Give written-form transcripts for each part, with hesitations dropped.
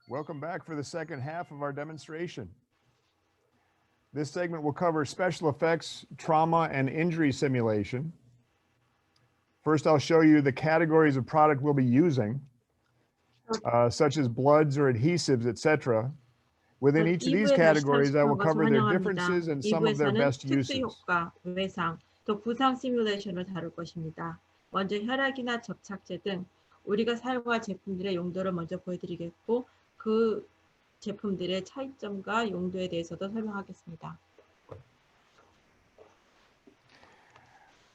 Welcome back for the second half of our demonstration. This segment will cover special effects, trauma, and injury simulation. First, I'll show you the categories of product we'll be using, such as bloods or adhesives, etc. Within each of these categories, I will cover their differences and some of their best uses. 특수효과, 외상, 또 부상 시뮬레이션을 다룰 것입니다. 먼저 혈액이나 접착제 등 우리가 사용할 제품들의 용도를 먼저 보여드리겠고, 그 제품들의 차이점과 용도에 대해서도 설명하겠습니다.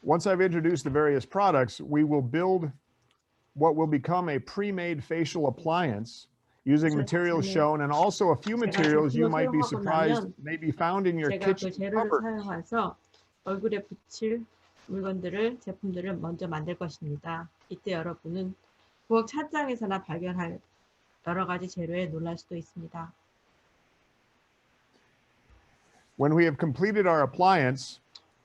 Once I've introduced the various products, we will build what will become a pre-made facial appliance using materials shown and also a few materials you might be surprised may be found in your kitchen cupboard. 사용해서 얼굴에 붙일 물건들을, 제품들을 먼저 만들 것입니다. 이때 여러분은 부엌 찬장에서나 발견할 여러 가지 재료에 놀랄 수도 있습니다. When we have completed our appliance,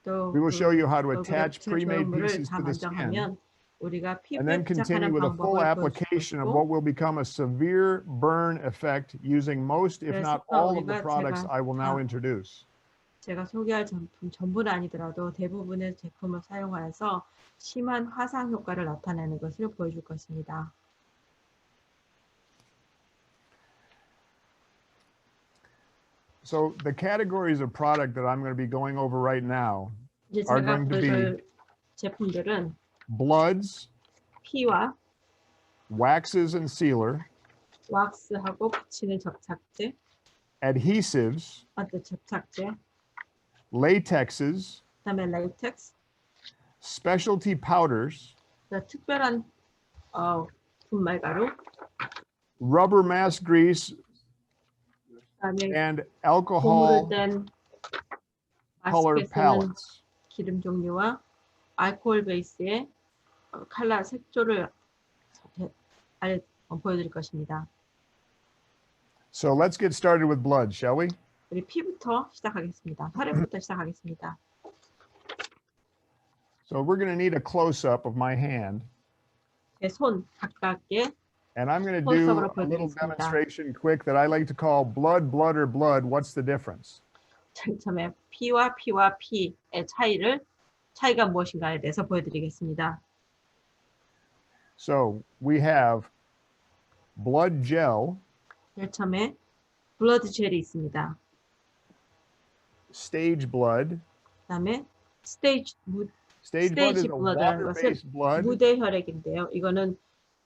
we will show you how to attach pre-made pieces to the skin, and then continue with a full application of what will become a severe burn effect using most, if not all, of the products I will now introduce. 제가 소개할 제품 전부는 아니더라도 대부분의 제품을 사용하여서 심한 화상 효과를 나타내는 것을 보여줄 것입니다. So the categories of product that I'm going to be going over right now are going to be 제품들은 bloods, 피와 waxes and sealer, 왁스하고 붙이는 접착제, adhesives, 접착제, latexes, 그다음에 latex, specialty powders, 특별한 분말가루, rubber mask grease, and alcohol color palettes. 기름 종류와 알코올 베이스의 컬러 색조를 보여드릴 것입니다. So let's get started with blood, shall we? 우리 피부터 시작하겠습니다. 혈액부터 시작하겠습니다. So we're going to need a close-up of my hand. 제 손 가깝게. And I'm going to do a little demonstration quick that I like to call blood, blood, or blood. What's the difference? 처음에 피와 피의 차이가 무엇인가에 대해서 보여드리겠습니다. So we have blood gel. 처음에 블러드 젤이 있습니다. Stage blood. 그다음에 stage blood is a water-based blood. 무대 혈액인데요. 이거는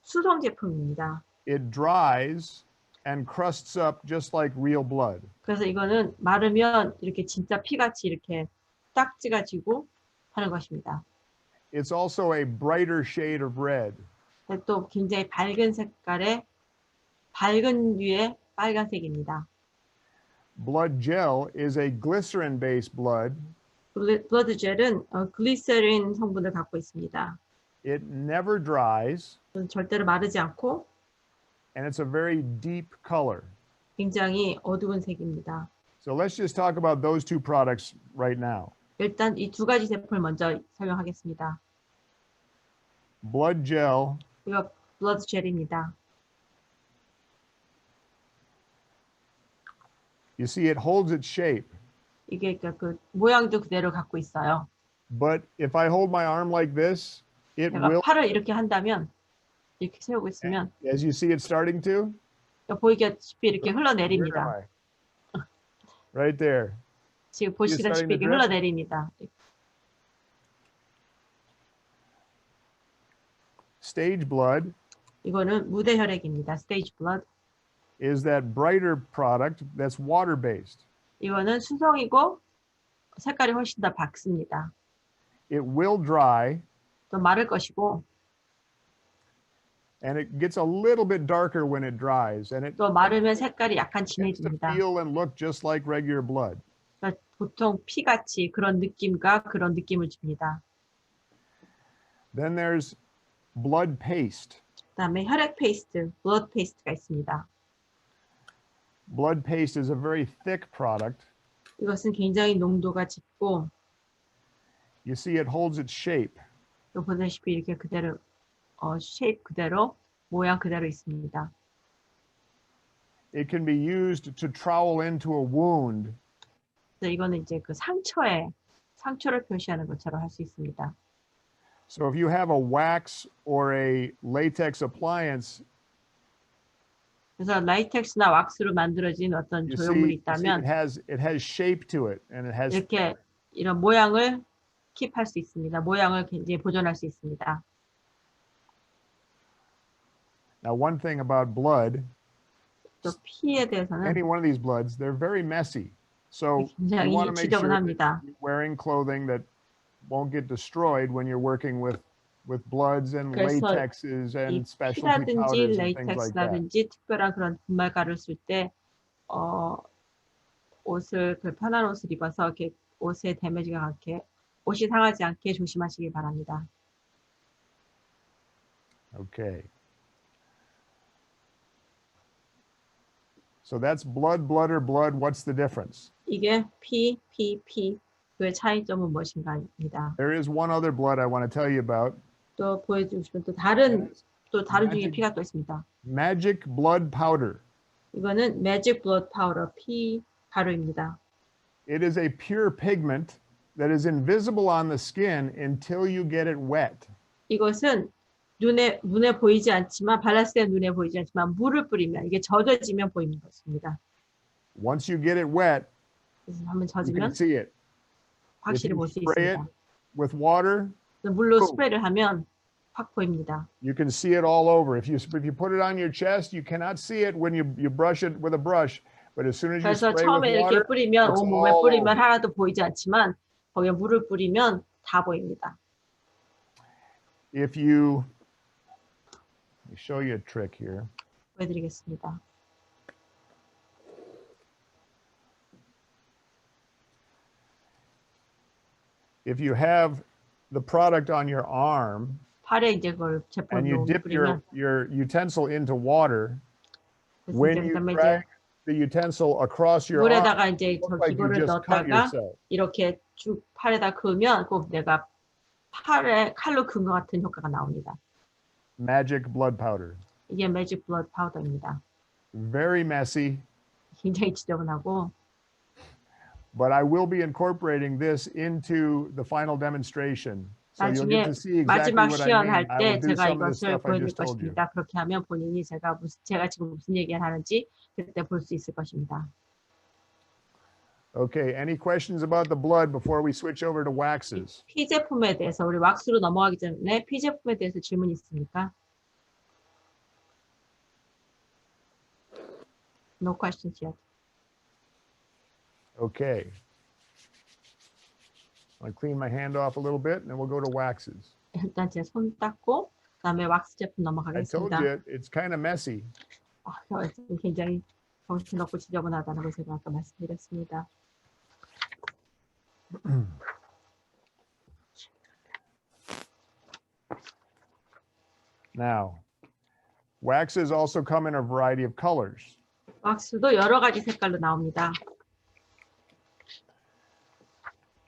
수성 제품입니다. It dries and crusts up just like real blood. 그래서 이거는 마르면 이렇게 진짜 피같이 이렇게 딱지가 지고 하는 것입니다. It's also a brighter shade of red. 또 굉장히 밝은 색깔의 밝은 류의 빨간색입니다. Blood gel is a glycerin-based blood. 블러드 젤은 글리세린 성분을 갖고 있습니다. It never dries. 절대로 마르지 않고. And it's a very deep color. 굉장히 어두운 색입니다. So let's just talk about those two products right now. 일단 이 두 가지 제품을 먼저 설명하겠습니다. Blood gel. 이거 블러드 젤입니다. You see, it holds its shape. 이게 그 모양도 그대로 갖고 있어요. But if I hold my arm like this, it will. 팔을 이렇게 한다면, 이렇게 세우고 있으면, as you see it starting to, 보이시다시피 이렇게 흘러내립니다. Right there. 지금 보시다시피 이렇게 흘러내립니다. Stage blood. 이거는 무대 혈액입니다. Stage blood. Is that brighter product that's water-based. 이거는 수성이고 색깔이 훨씬 더 밝습니다. It will dry. 또 마를 것이고. And it gets a little bit darker when it dries. And it 또 마르면 색깔이 약간 tends to 진해집니다. feel and look just like regular blood. 그러니까 보통 피같이 그런 느낌과 그런 느낌을 줍니다. Then there's blood paste. 그다음에 혈액 페이스트, blood paste가 있습니다. Blood paste is a very thick product. 이것은 굉장히 농도가 짙고. You see, it holds its shape. 또 보다시피 이렇게 그대로 쉐입 그대로 모양 그대로 있습니다. it can be used to trowel into a wound. 그래서 이거는 이제 그 상처를 표시하는 것처럼 할 수 있습니다. So if you have a wax or a latex appliance, 그래서 라이텍스나 왁스로 만들어진 어떤 you 조형물이 see 있다면 it has shape to it, and it has. 이렇게 이런 모양을 킵할 수 있습니다. 모양을 굉장히 보존할 수 있습니다. Now, one thing about blood, 또 피에 대해서는 any one of these bloods, they're very messy. So you want to 굉장히 make sure that 지저분합니다. you're wearing clothing that won't get destroyed when you're working with bloods and 그래서 latexes 이 and specialty 피라든지 powders and things like that. 레이텍스라든지 특별한 그런 분말가루를 쓸 때 옷을 그 편한 옷을 입어서 이렇게 옷에 데미지가 않게 옷이 상하지 않게 조심하시기 바랍니다. Okay. So that's blood, blood, or blood. What's the difference? 이게 피, 그의 차이점은 무엇인가입니다. There is one other blood I want to tell you about. 또 보여주고 싶은 또 다른 중에 피가 또 있습니다. Magic blood powder. 이거는 매직 블러드 파우더 피 가루입니다. It is a pure pigment that is invisible on the skin until you get it wet. 이것은 눈에 보이지 않지만 발랐을 때 눈에 보이지 않지만 물을 뿌리면 이게 젖어지면 보이는 것입니다. Once you get it wet, 그래서 한번 you can 젖으면 see it. 확실히 볼 수 Spray it 있습니다. with water, 물로 boom. 스프레이를 하면 확 보입니다. You can see it all over. If you put it on your chest, you cannot see it when you brush it with a brush. But as soon as you 그래서 spray 처음에 with 이렇게 water, 뿌리면 it's 온몸에 all 뿌리면 over. 하나도 보이지 않지만 거기에 물을 뿌리면 다 보입니다. If you, let me show you a trick here. 보여드리겠습니다. If you have the product on your arm 팔에 이제 그걸 제품을 and you dip 뿌리면 your utensil into water, 그래서 when 이제 you 그다음에 drag 이제 the utensil across your arm, 물에다가 이제 it looks like you 이거를 just cut 넣었다가 yourself. 이렇게 쭉 팔에다 그으면 꼭 내가 팔에 칼로 그은 것 같은 효과가 나옵니다. Magic blood powder. 이게 매직 블러드 파우더입니다. Very messy, 굉장히 지저분하고 but I will be incorporating this into the final demonstration. So you'll get 나중에 to see exactly 마지막 what I 시연할 mean. I 때 will do 제가 some of the 이것을 stuff I 보여드릴 just told you. 것입니다. 그렇게 하면 본인이 제가 지금 무슨 얘기를 하는지 그때 볼 수 있을 것입니다. Okay, any questions about the blood before we switch over to waxes? 피 제품에 대해서 우리 왁스로 넘어가기 전에 피 제품에 대해서 질문 있습니까? No questions yet. Okay. I'll clean my hand off a little bit and then we'll go to waxes. 일단 제 손 닦고 그다음에 왁스 제품 I told 넘어가겠습니다. you it's kind of messy. 굉장히 정신없고 지저분하다는 걸 제가 아까 말씀드렸습니다. Now, waxes also come in a variety of colors. 왁스도 여러 가지 색깔로 나옵니다.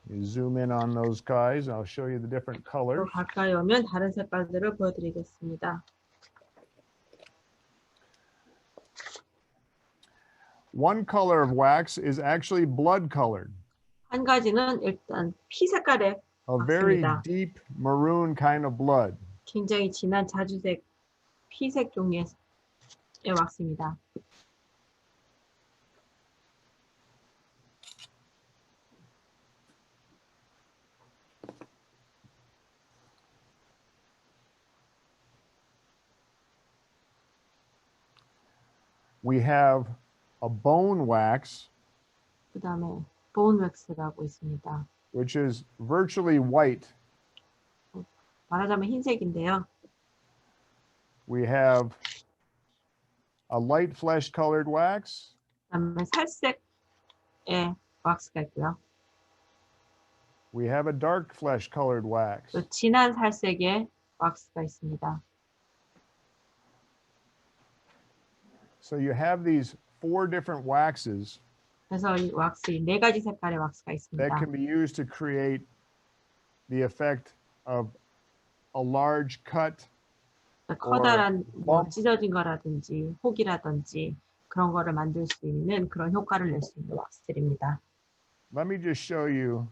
You zoom in on those guys. I'll show you the different 또 colors. 가까이 오면 다른 색깔들을 보여드리겠습니다. One color of wax is actually blood colored. 한 가지는 일단 피 색깔의 A very 맞습니다. deep maroon kind of blood. 굉장히 진한 자주색 피색 종류의 왁스입니다. We have a bone wax, 그 다음에 본 왁스라고 있습니다. which is virtually white. 말하자면 흰색인데요. We have a light flesh colored wax, 그 다음에 살색의 왁스가 있고요. we have a dark flesh colored wax. 또 진한 살색의 왁스가 있습니다. So you have these 4 different waxes 그래서 이 왁스, 네 가지 색깔의 왁스가 that 있습니다. can be used to create the effect of a large cut 커다란 뭐 bump. 찢어진 거라든지 혹이라든지 그런 거를 만들 수 있는 그런 효과를 낼 수 있는 왁스들입니다. Let me just show you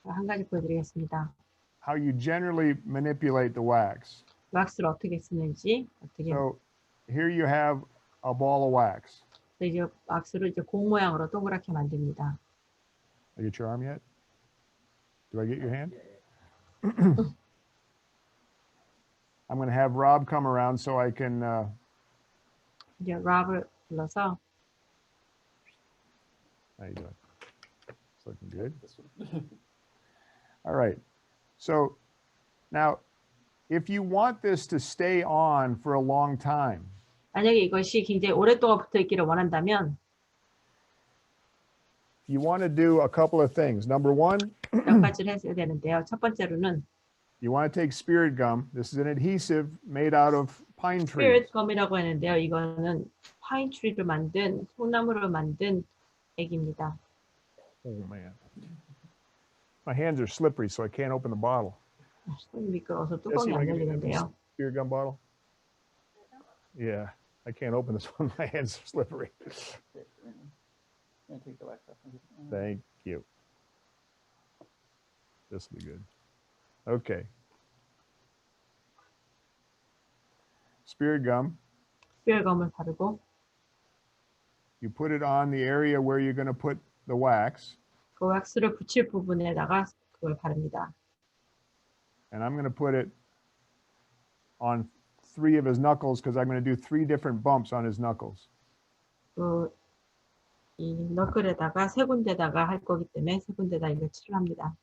한 가지 보여드리겠습니다. how you generally manipulate the wax. 왁스를 어떻게 쓰는지 어떻게 So here you have a ball of wax. 이제 왁스를 이제 공 모양으로 동그랗게 만듭니다. Did I get your arm yet? Do I get your hand? I'm going to have Rob come around so I can 이제 랍을 불러서 how you doing? It's looking good. All right. So now if you want this to stay on for a long time, 만약에 이것이 굉장히 오랫동안 붙어 있기를 원한다면 you want to do a couple of things. Number one, 몇 가지를 했어야 되는데요. 첫 번째로는 you want to take spirit gum. This is an adhesive made out of pine trees. 스피릿 검이라고 하는데요. 이거는 파인 트리로 만든 소나무로 만든 액입니다. Oh man. My hands are slippery, so I can't open the bottle. 손이 미끄러워서 Jesse, 뚜껑이 want 안 to give me a 열리는데요. spirit gum bottle? Yeah, I can't open this one. My hands are slippery. Take the wax off. Thank you. This will be good. Okay. Spirit gum. 스피릿 검을 바르고 You put it on the area where you're going to put the wax. 그 왁스를 붙일 부분에다가 그걸 바릅니다. And I'm going to put it on 3 of his knuckles because I'm going to do 3 different bumps on his knuckles. 이 너클에다가 3군데다가 할 거기 때문에 3군데다 이거 칠합니다.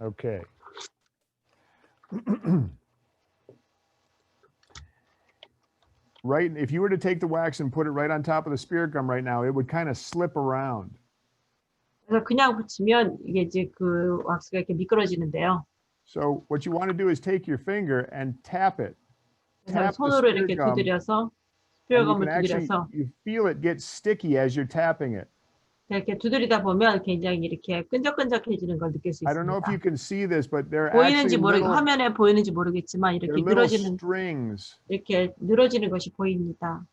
Okay. Right, if you were to take the wax and put it right on top of the spirit gum right now, it would kind of slip around. 그래서 그냥 붙이면 이게 이제 그 왁스가 이렇게 미끄러지는데요. So what you want to do is take your finger and tap it. 그래서 Tap the 손으로 spirit 이렇게 gum, 두드려서 and 스피릿 you 검을 can actually, 두드려서 you feel it get sticky as you're tapping it. 이렇게 두드리다 보면 굉장히 이렇게 끈적끈적해지는 걸 느낄 수 I don't know if you 있습니다. can see this, but they're 보이는지 actually little, 화면에 보이는지 모르겠지만 they're 이렇게 little 늘어지는 strings. 이렇게 늘어지는 것이 보입니다.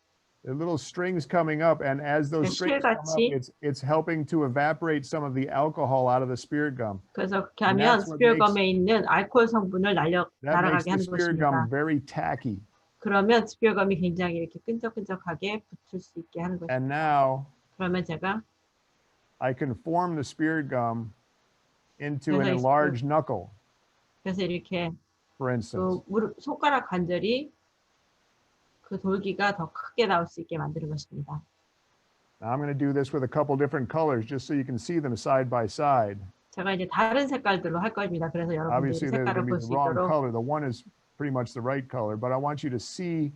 There are little strings coming up, and as those strings come up, 실같이 it's helping to evaporate some of the alcohol out of the spirit gum. 그래서 그렇게 And 하면 that's what 스피릿 makes- 검에 있는 알코올 성분을 That makes 날아가게 the 하는 spirit 것입니다. gum very tacky. 그러면 스피릿 검이 굉장히 이렇게 끈적끈적하게 붙을 수 있게 하는 And 것입니다. now 그러면 제가 I can form the spirit gum into an 그래서 enlarged knuckle, 그래서 이렇게 for instance. 그 손가락 관절이 그 돌기가 더 크게 나올 수 있게 만드는 것입니다. Now I'm going to do this with a couple different colors just so you can see them side by side. 제가 이제 다른 색깔들로 할 겁니다. 그래서 여러분들이 Obviously, they're 색깔을 going to be 볼 the 수 wrong 있도록 color. The one is pretty much the right color, but I want you to see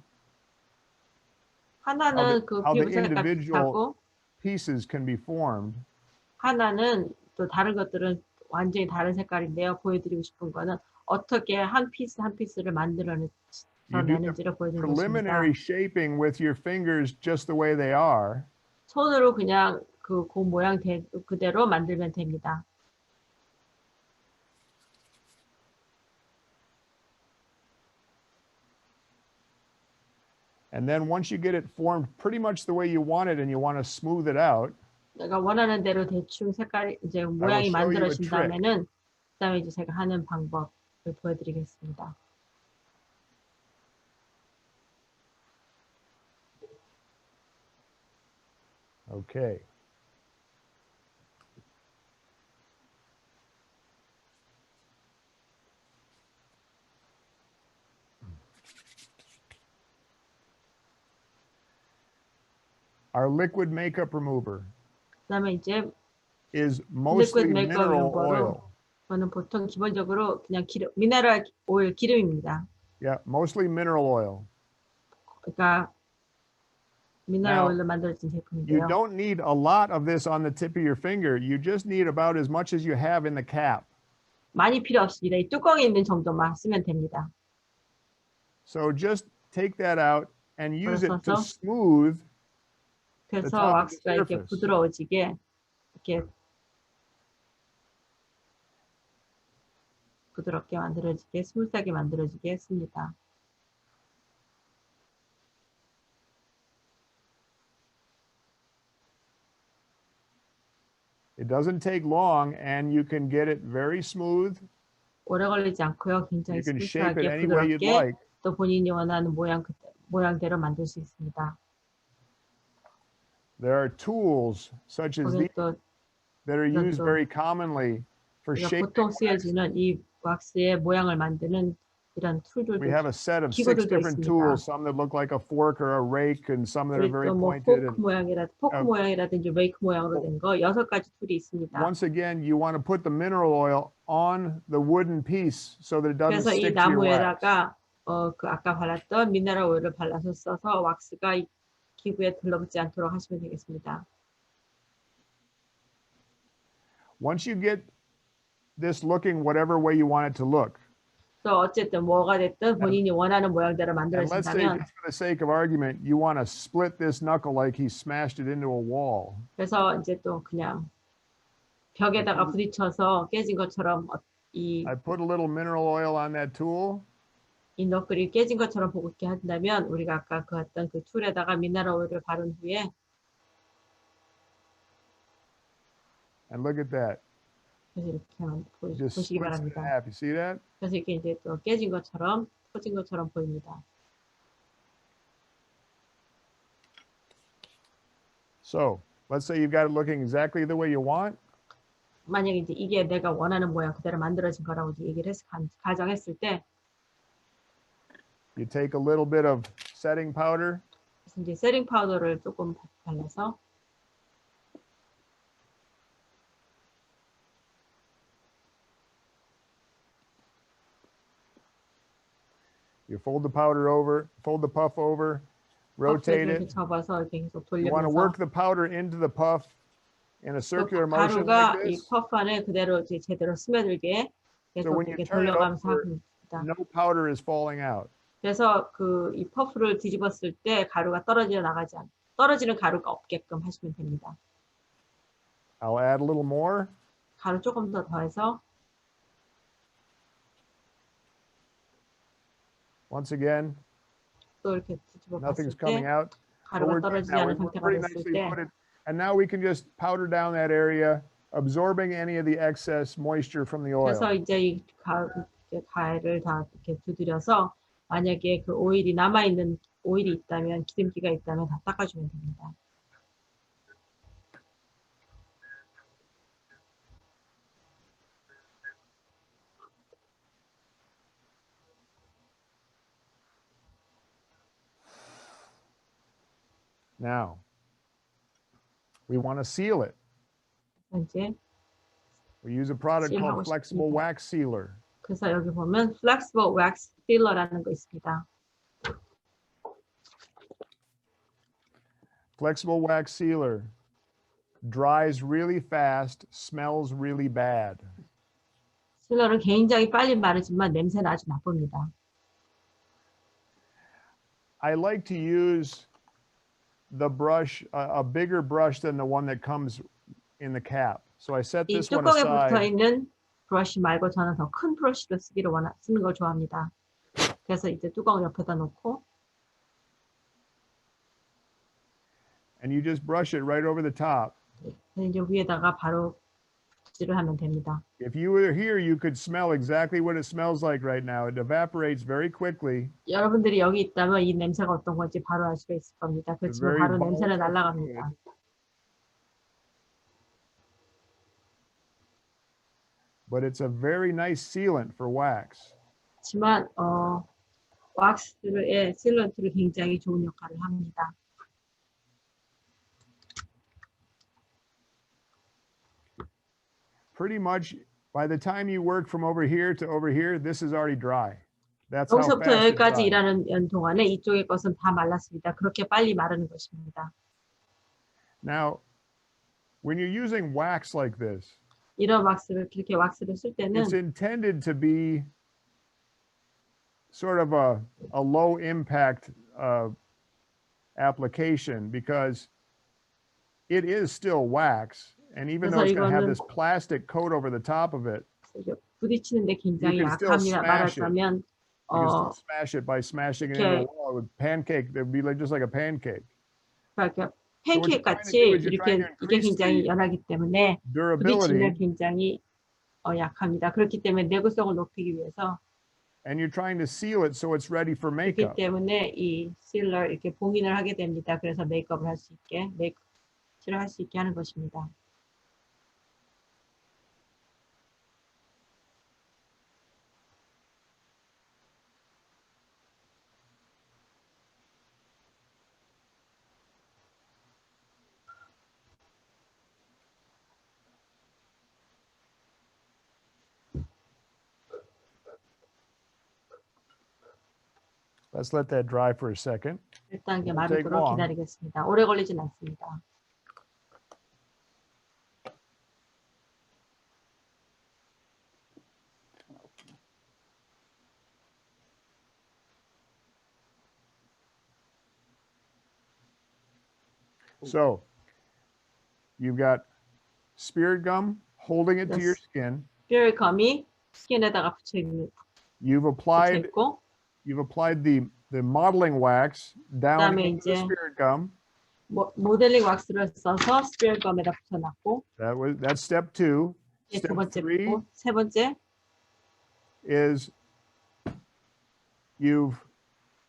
하나는 그 how the 피부 색깔 individual 비슷하고 pieces can be formed. 하나는 또 다른 것들은 완전히 다른 색깔인데요. 보여드리고 싶은 거는 어떻게 한 피스 한 피스를 You do the 만들어내는지를 보여드리는 것입니다. preliminary shaping with your fingers just the way they are. 손으로 그냥 그 모양 그대로 만들면 됩니다. And then once you get it formed pretty much the way you want it and you want to smooth it out, 내가 원하는 대로 대충 색깔 이제 모양이 show you a 만들어진 trick. 다음에는 그다음에 이제 제가 하는 방법을 보여드리겠습니다. okay. Our liquid makeup remover 그다음에 이제 is mostly liquid makeup mineral remover로 oil. 저는 보통 기본적으로 그냥 미네랄 오일 기름입니다. Yeah, mostly mineral oil. 그러니까 미네랄 Now, 오일로 만들어진 You 제품인데요. don't need a lot of this on the tip of your finger. You just need about as much as you have in the cap. 많이 필요 없습니다. 이 뚜껑에 있는 정도만 쓰면 됩니다. So just take that out and use it to 그래서 smooth the 그래서 top of the 왁스가 이렇게 surface. 부드러워지게 이렇게 부드럽게 만들어지게 스무스하게 만들어지게 했습니다. It doesn't take long and you can get it very smooth. 오래 걸리지 않고요. 굉장히 You can shape it 스무스하게 any way you'd 부드럽게 like. 또 본인이 원하는 모양대로 만들 수 있습니다. There are tools such as 거기에 these 또 that are used 또 very commonly for 우리가 shaping 보통 wax. 쓰여지는 이 왁스의 모양을 만드는 이런 툴들도 We have a set of 6 기구들도 different 있습니다. tools, some that look like a fork or a rake and some that are very 또 뭐 pointed. 포크 모양이라든지 메이크 모양으로 된 거 6가지 툴이 있습니다. Once again, you want to put the mineral oil on the wooden piece so that it doesn't 그래서 이 stick to your wax. 나무에다가 그 아까 발랐던 미네랄 오일을 발라서 써서 왁스가 이 기구에 들러붙지 않도록 하시면 되겠습니다. Once you get this looking whatever way you want it to look, 또 어쨌든 뭐가 됐든 본인이 원하는 모양대로 and let's say 만들어진다면 just for the sake of argument, you want to split this knuckle like he smashed it into a wall. 그래서 이제 또 그냥 벽에다가 부딪혀서 깨진 것처럼 이 I put a little mineral oil on that tool. 이 너클이 깨진 것처럼 보이게 한다면 우리가 아까 그 어떤 그 툴에다가 미네랄 오일을 바른 후에 And look at that. 그래서 이렇게 Just 보시기 splits it in 바랍니다. half. You see that? 그래서 이게 이제 또 깨진 것처럼 터진 것처럼 보입니다. So let's say you've got it looking exactly the way you want. 만약에 이제 이게 내가 원하는 모양 그대로 만들어진 거라고 이제 얘기를 해서 가정했을 때 You take a little bit of setting powder. 그래서 이제 세팅 파우더를 조금 발라서 You fold the powder over, fold the puff over, rotate 이렇게 it. 접어서 이렇게 계속 You want to 돌리면서 work the powder into the puff in a circular motion 가루가 like 이 this. 퍼프 안에 그대로 이제 제대로 스며들게 So 계속 when you 이렇게 turn it 돌려가면서 over, 하고 있습니다. no powder is falling out. 그래서 그 이 퍼프를 뒤집었을 때 가루가 떨어지는 가루가 없게끔 하시면 됩니다. I'll add a little more. 가루 조금 더 더해서 Once again, 또 이렇게 뒤집어 봤을 nothing's 때 coming out. But 가루가 we're good 떨어지지 now. 않은 We're 상태가 pretty 됐을 nicely 때 put it. And now we can just powder down that area, absorbing any of the excess moisture from the oil. 그래서 이제 이 가루를 다 이렇게 두드려서 만약에 그 오일이 남아있는 오일이 있다면 기름기가 있다면 다 닦아주면 됩니다. Now, we want to seal it. 이제 We use a product Seal하고 called Flexible 싶습니다. Wax Sealer. 그래서 여기 보면 Flexible Wax Sealer라는 거 있습니다. Flexible Wax Sealer dries really fast, smells really bad. 실러는 굉장히 빨리 마르지만 냄새는 아주 나쁩니다. I like to use the brush, a bigger brush than the one that comes in the cap. So I set 이 this one 뚜껑에 붙어 aside. 있는 브러쉬 말고 저는 더 큰 브러쉬로 쓰는 걸 좋아합니다. 그래서 이제 뚜껑을 옆에다 놓고 And you just brush it right over the top. 이제 위에다가 바로 붓질을 하면 됩니다. If you were here, you could smell exactly what it smells like right now. It evaporates very quickly. 여러분들이 여기 있다면 이 냄새가 어떤 건지 바로 알 수가 있을 겁니다. 그렇지만 바로 냄새는 날아갑니다. But it's a very nice sealant for wax. 하지만 왁스의 실런트를 굉장히 좋은 역할을 합니다. Pretty much by the time you work from over here to over here, this is already dry. That's how 여기서부터 fast it 여기까지 dries. 일하는 동안에 이쪽의 것은 다 말랐습니다. 그렇게 빨리 마르는 것입니다. Now, when you're using wax like this, 이런 왁스를 그렇게 왁스를 쓸 때는 it's intended to be sort of a low impact application because it is still wax. And even though it's going to have this plastic coat over the top of it, 부딪히는데 굉장히 You can still 약합니다. smash it. 말하자면 you can still smash it by smashing it into Okay. the wall with pancake. It would be like just like a pancake. 그러니까 팬케이크 같이 이렇게 이게 굉장히 연하기 때문에 부딪히면 굉장히 약합니다. 그렇기 때문에 내구성을 높이기 위해서 and you're trying to seal it so it's ready for 그렇기 makeup. 때문에 이 실러 이렇게 봉인을 하게 됩니다. 그래서 메이크업을 할 수 있게 메이크업을 할 수 있게 하는 것입니다. Let's let that dry for a second. 일단 이게 마르도록 기다리겠습니다. 오래 걸리진 않습니다. So, you've got spirit gum holding it to your skin. spirit gum이 스킨에다가 붙여 있는. You've applied the modeling wax down into the spirit gum. 모델링 왁스를 써서 spirit gum에다 붙여놨고. That's step 2. Step 3 세 번째 is you've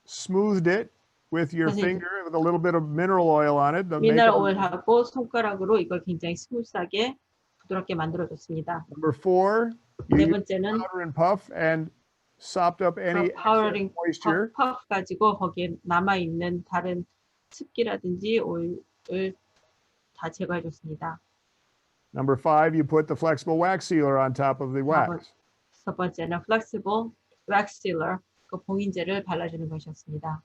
smoothed it with your finger with a little bit of mineral oil on it. 미네랄 오일하고 손가락으로 이걸 굉장히 스무스하게 부드럽게 만들어줬습니다. Number 4, 네 번째는 powder and puff and sopped up any powdering moisture. puff 가지고 거기에 남아 있는 다른 습기라든지 오일을 다 제거해줬습니다. Number 5, you put the flexible wax sealer on top of the wax. 첫 번째는 flexible wax sealer, 그 봉인제를 발라주는 것이었습니다.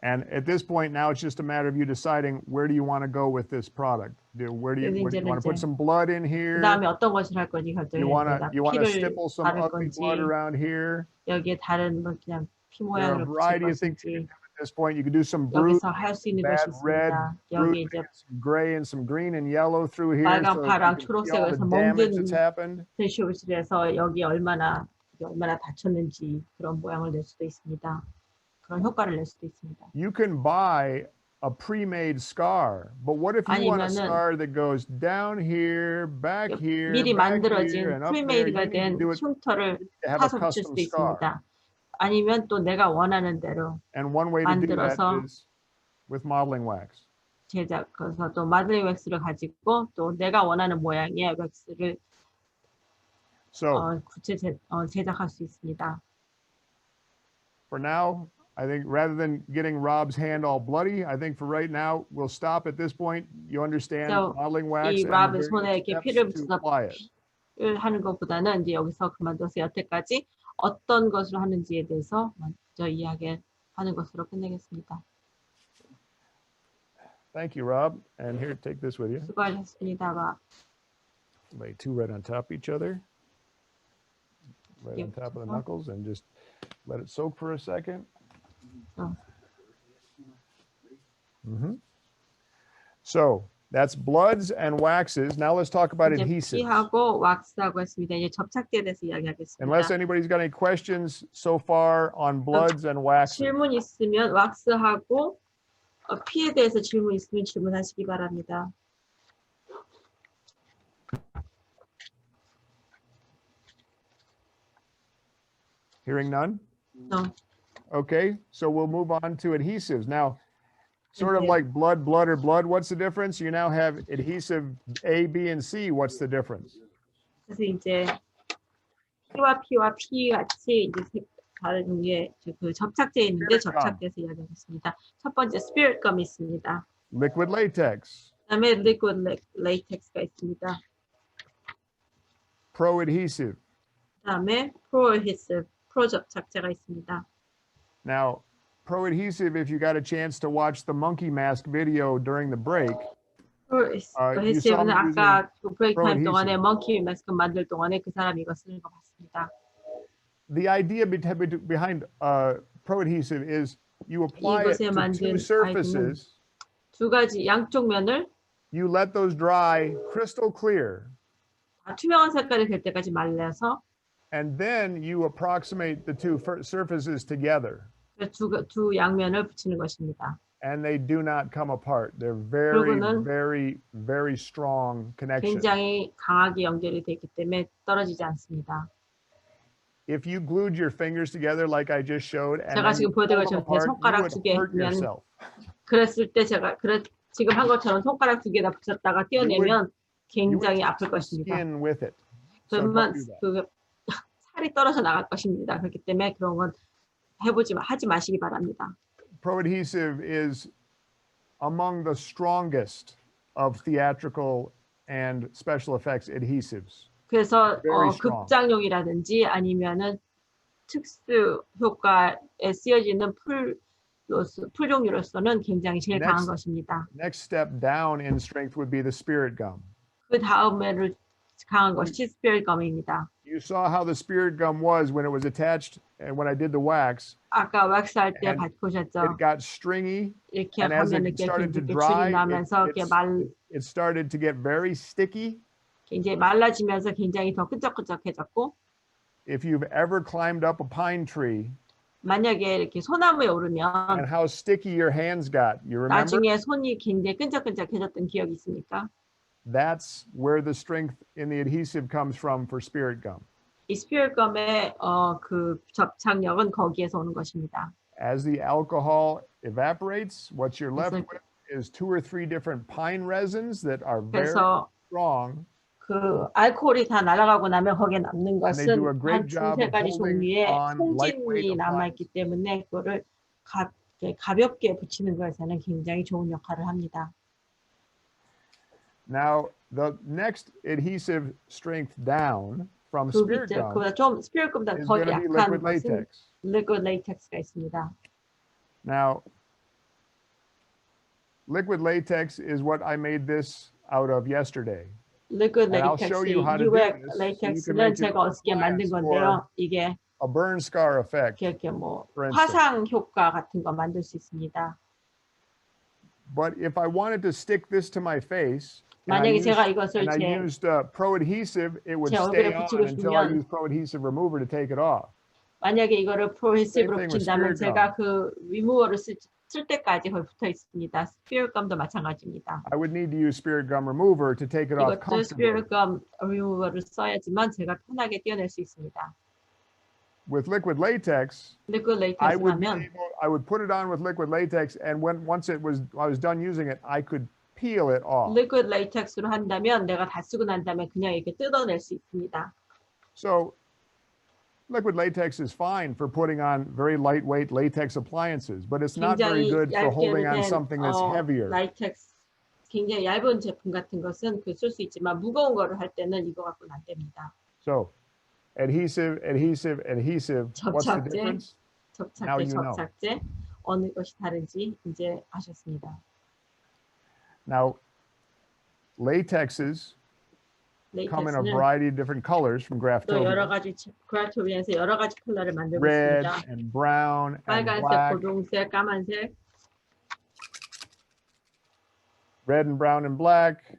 And at this point now it's just a matter of you deciding where do you want to go with this product. Where do you want to put some blood in here? 그다음에 어떤 것을 할 건지 You want to stipple some ugly blood around here? 여기에 다른 뭐 그냥 피 모양으로 붙일 것인지. At this point you can do some blue, bad red, blue, some gray and some green and yellow through here. 빨강, 파랑, So you can see all the damage that's happened. 펜쇼를 해서 여기 얼마나 다쳤는지 그런 모양을 낼 수도 있습니다. 그런 효과를 낼 수도 있습니다. You can buy a pre-made scar, but what if you want a scar that goes down here, back here, 미리 back 만들어진 here, and up there? 프리메이드가 된 흉터를 사서 붙일 수도 있습니다. 아니면 또 내가 원하는 대로 And one way to do that 만들어서 is with modeling wax. 그래서 또 마들링 왁스를 가지고 또 내가 원하는 모양의 왁스를 제작할 수 있습니다. For now, I think rather than getting Rob's hand all bloody, I think for right now we'll stop at this point. You understand modeling wax 이 and 랍의 the 손에 이렇게 steps 피를 to 묻어서 apply it. 하는 것보다는 이제 여기서 그만둬서 여태까지 어떤 것을 하는지에 대해서 먼저 이야기하는 것으로 끝내겠습니다. Thank you, Rob. And here, take this with you. 수고하셨습니다. Lay two right on top of each other. Right on top of the knuckles and just let it soak for a second. So that's bloods and waxes. Now let's talk about adhesives. 피하고 왁스하고 했습니다. 이제 접착제에 대해서 이야기하겠습니다. Unless anybody's got any questions so far on bloods and waxes. 질문 있으면 왁스하고 피에 대해서 질문 있으면 질문하시기 바랍니다. Hearing none? No. Okay, so we'll move on to adhesives. Now, sort of like blood or blood, what's the difference? You now have adhesive A, B, and C. What's the difference? 그래서 이제 P와 P 같이 이제 다른 종류의 그 접착제 있는데 접착제에서 이야기하겠습니다. 첫 번째 spirit gum 있습니다. Liquid latex. 그다음에 liquid latex가 있습니다. Pro adhesive. 그다음에 pro adhesive, pro 접착제가 있습니다. Now, Pro Adhesive, if you got a chance to watch the monkey mask video during the break, you saw me 아까 그 브레이크 타임 동안에 monkey mask 만들 동안에 그 사람이 이거 쓰는 거 봤습니다. The idea behind Pro Adhesive is you apply it to two surfaces. 두 가지 양쪽 면을 You let those dry crystal clear. 투명한 색깔이 될 때까지 말려서 And then you approximate the two surfaces together. 두 양면을 붙이는 것입니다. And they do not come apart. They're very, 그리고는 very, very strong connection. 굉장히 강하게 연결이 되기 때문에 떨어지지 않습니다. If you glued your fingers together like I just showed and 제가 then 지금 you pulled 보여드린 them 것처럼 제 apart, you 손가락 would 두 hurt 개면 yourself. 그랬을 때 제가 지금 한 것처럼 손가락 두 개다 붙였다가 떼어내면 굉장히 아플 것입니다. Skin with it. So don't 그러면 do that. 그 살이 떨어져 나갈 것입니다. 그렇기 때문에 그런 건 하지 마시기 바랍니다. Pro Adhesive is among the strongest of theatrical and special effects adhesives. 그래서 Very strong. 극장용이라든지 아니면은 특수 효과에 쓰여지는 풀 종류로서는 굉장히 제일 강한 것입니다. Next step down in strength would be the spirit gum. 그 다음에를 강한 것이 스피릿 검입니다. You saw how the spirit gum was when it was attached and when I did the wax. 아까 왁스 할 때 And 보셨죠? it got stringy, 이렇게 and as 하면 it 이렇게 started to 줄이 dry, 나면서 이렇게 it started to get very sticky. 굉장히 말라지면서 굉장히 더 끈적끈적해졌고. If you've ever climbed up a pine tree, 만약에 이렇게 소나무에 오르면 and how sticky your hands got, you remember? 나중에 손이 굉장히 끈적끈적해졌던 기억이 있습니까? That's where the strength in the adhesive comes from for spirit gum. 이 스피릿 검의 그 접착력은 거기에서 오는 것입니다. As the alcohol evaporates, what you're left with is 2 or 3 different pine resins that are very strong. 그 알코올이 다 날아가고 나면 거기에 남는 And they do a 것은 great 한 job 두세 of 가지 holding 종류의 on lightweight 송진이 남아있기 때문에 그거를 가볍게 붙이는 것에는 굉장히 좋은 역할을 합니다. Now, the next adhesive strength down from 그 spirit 밑에 gum 그보다 좀 스피릿 검보다 is 더 going to be 약한 liquid 것은 latex. 리퀴드 레이텍스가 있습니다. Now, liquid latex is what I made this out of yesterday. 리퀴드 And I'll show 레이텍스, you how to do UX this so you can 레이텍스는 make 제가 your 어저께 만든 appliance 건데요. for 이게 a burn scar effect. 이렇게 뭐 for instance. 화상 효과 같은 거 만들 수 있습니다. But if I wanted to stick this to my face, 만약에 제가 이것을 I 제 used Pro Adhesive, it would 제 stay 얼굴에 on 붙이고 until I 싶으면 used Pro Adhesive remover to take it off. 만약에 이거를 프로헤시브로 Same thing with 붙인다면 spirit 제가 그 리무버를 쓸 때까지 거의 붙어 있습니다. 스피릿 검도 마찬가지입니다. I would need to use spirit gum remover to take it off 이것도 comfortably. 스피릿 검 리무버를 써야지만 제가 편하게 떼어낼 수 있습니다. With liquid latex, 리퀴드 I would 레이텍스라면 put it on with liquid latex, and once I was done using it, I could peel it off. 리퀴드 레이텍스로 한다면 내가 다 쓰고 난 다음에 그냥 이렇게 뜯어낼 수 있습니다. So liquid latex is fine for putting on very lightweight latex appliances, but it's not very 굉장히 good for 얇게 holding on 된 something that's heavier. 라이텍스 굉장히 얇은 제품 같은 것은 쓸 수 있지만 무거운 거를 할 때는 이거 갖고는 안 됩니다. So adhesive, adhesive, adhesive. What's the difference? Now 접착제, you know. 접착제. 어느 것이 다른지 이제 아셨습니다. Now, latexes come in a 레이텍스는 variety of different colors from 또 여러 Graftobian. 가지 그래프토비안에서 여러 가지 컬러를 만들고 Red 있습니다. and brown and 빨간색, black. 고동색, 까만색, Red and brown and black.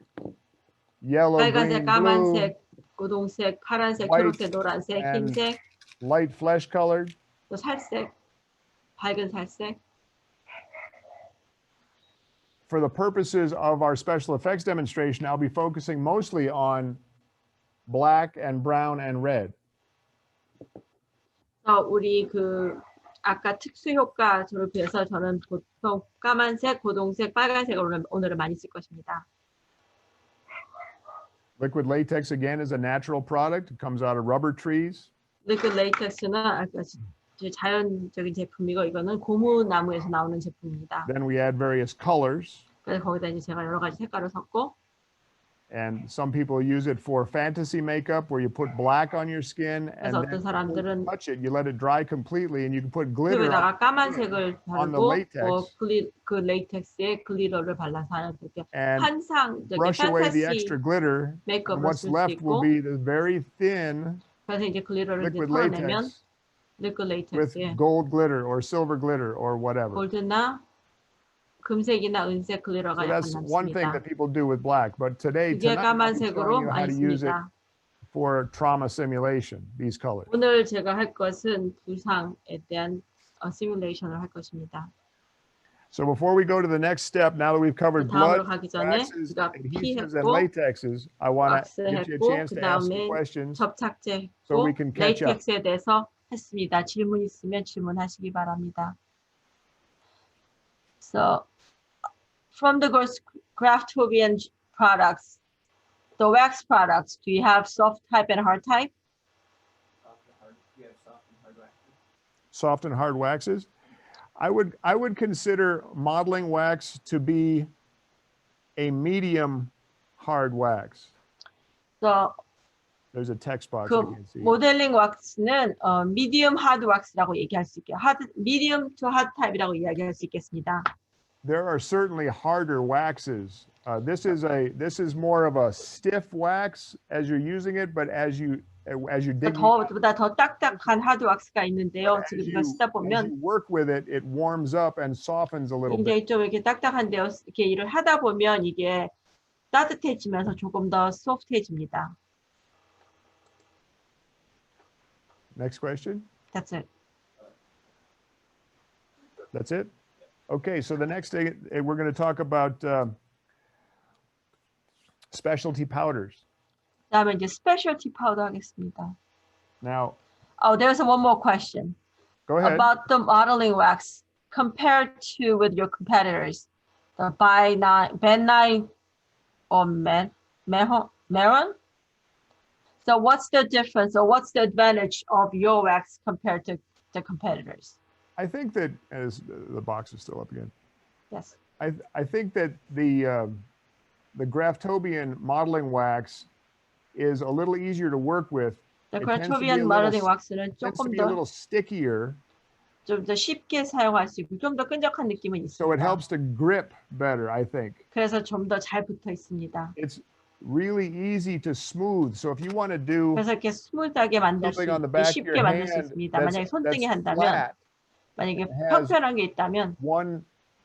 Yellow, green, 빨간색, blue. 까만색, 고동색, 파란색, white 초록색, 노란색, and 흰색, light flesh colored. 또 살색, 밝은 살색. For the purposes of our special effects demonstration, I'll be focusing mostly on black and brown and red. 우리 그 아까 특수 효과를 위해서 저는 보통 까만색, 고동색, 빨간색을 오늘은 많이 쓸 것입니다. Liquid latex again is a natural product. It comes out of rubber trees. 리퀴드 레이텍스는 아까 자연적인 제품이고 이거는 고무나무에서 나오는 제품입니다. Then we add various colors. 그래서 거기다 이제 제가 여러 가지 색깔을 섞고 And some people use it for fantasy makeup where you put black on your skin and 그래서 then 어떤 사람들은 you touch it, you let it dry completely and you can put glitter on. 그에다가 까만색을 on the 바르고 latex. 그 레이텍스에 글리터를 발라서 하는 그렇게 And 환상적인 brush away the 판타지 extra glitter. And 메이크업을 what's 쓸 수 left will 있고 be the very thin 그래서 이제 글리터를 이제 liquid 털어내면 latex 리퀴드 with 레이텍스에 gold glitter or silver glitter or whatever. 골드나 금색이나 은색 글리터가 So 약간 that's one thing 남습니다. that people do with black. But today, 그게 tonight, I'll be 까만색으로 showing you how 많이 to use it 씁니다. for trauma simulation, these colors. 오늘 제가 할 것은 부상에 대한 시뮬레이션을 할 것입니다. So before we go to the next step, now that we've covered 다음으로 blood, 가기 전에 waxes, 우리가 adhesives, and 피했고 latexes, I want to give you a 왁스했고 chance 그 to ask some 다음에 questions so 접착제했고 we can catch up. 레이텍스에 대해서 했습니다. 질문 있으면 질문하시기 바랍니다. So from the Graftobian products, the wax products, do you have soft type and hard type? Soft and hard waxes. I would consider modeling wax to be a medium hard wax. So There's a text box 그 you can see. 모델링 왁스는 medium hard wax라고 얘기할 수 있게 medium to hard type이라고 이야기할 수 있겠습니다. There are certainly harder waxes. This is more of a stiff wax as you're using it, but as you dig 보다 더 딱딱한 하드 왁스가 있는데요. 지금 이거 쓰다 as 보면 you work with it, it warms up and softens a little bit. 굉장히 좀 이렇게 딱딱한데요. 이렇게 일을 하다 보면 이게 따뜻해지면서 조금 더 소프트해집니다. Next question. That's it. That's it? Okay, so the next thing we're going to talk about specialty powders. 그다음에 이제 스페셜티 파우더 하겠습니다. Now, Oh, there's one more question go ahead. about the modeling wax compared to with your competitors, the Benign or Meron. So what's the difference or what's the advantage of your wax compared to the competitors? I think that as the box is still up again. Yes. I think that the Graftobian modeling wax is a little easier to work with. The It tends to be Graftobian modeling wax는 tends to 조금 be a little stickier, 좀 더 쉽게 사용할 수 있고 좀 더 끈적한 느낌은 so it 있습니다. helps to grip better, I think. 그래서 좀 더 잘 붙어 있습니다. It's really easy to smooth. So if you want to do 그래서 이렇게 스무드하게 만들 수 something on the 있고 back of 쉽게 your 만들 수 hand 있습니다. 만약에 손등에 that's 한다면 flat, 만약에 has 평평한 게 있다면 one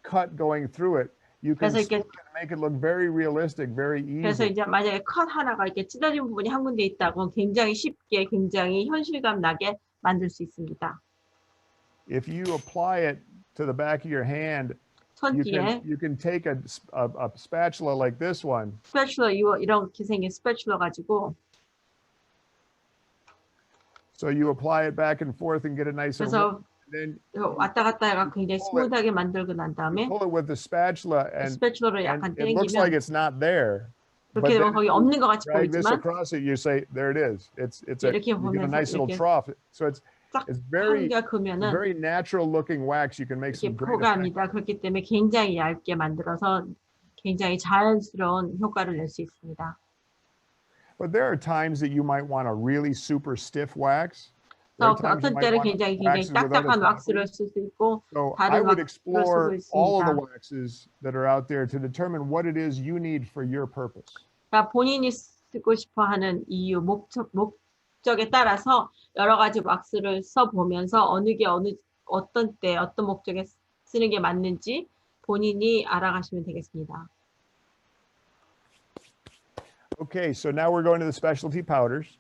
cut going through it, you can 그래서 이렇게 make it look very realistic, very 그래서 easy. 이제 만약에 컷 하나가 이렇게 찢어진 부분이 한 군데 있다고 굉장히 쉽게 굉장히 현실감 나게 만들 수 있습니다. If you apply it to the back of your hand, 손뒤에 you can take a spatula like this one. 스패츌러 이렇게 생긴 스패츌러 가지고 So you apply it back and forth and get a nice 그래서 then 왔다 갔다 해가 굉장히 스무드하게 만들고 난 다음에 pull it with the spatula and 스패츌러를 약간 it looks like 당기면 it's not there. 그렇게 되면 거기 없는 것 같이 Drag this 보이지만 across it, you say, there it is. It's a, 이렇게 you get a 보면서 nice little 이렇게 trough. So it's 딱 very 한개 그으면은 very natural looking wax. You can make 이렇게 some great effects. 표가합니다. 그렇기 때문에 굉장히 얇게 만들어서 굉장히 자연스러운 효과를 낼 수 있습니다. But there are times that you might want a really super stiff wax. There are times you 어떤 might 때는 want 굉장히 waxes with other 딱딱한 왁스를 properties. 쓸 수 있고 So I 다른 would 왁스를 explore 쓰고 all of the 있습니다. waxes that are out there to determine what it is you need for your purpose. 그러니까 본인이 쓰고 싶어하는 이유, 목적에 따라서 여러 가지 왁스를 써보면서 어느 게 어떤 때 어떤 목적에 쓰는 게 맞는지 본인이 알아가시면 되겠습니다. Okay, so now we're going to the specialty powders.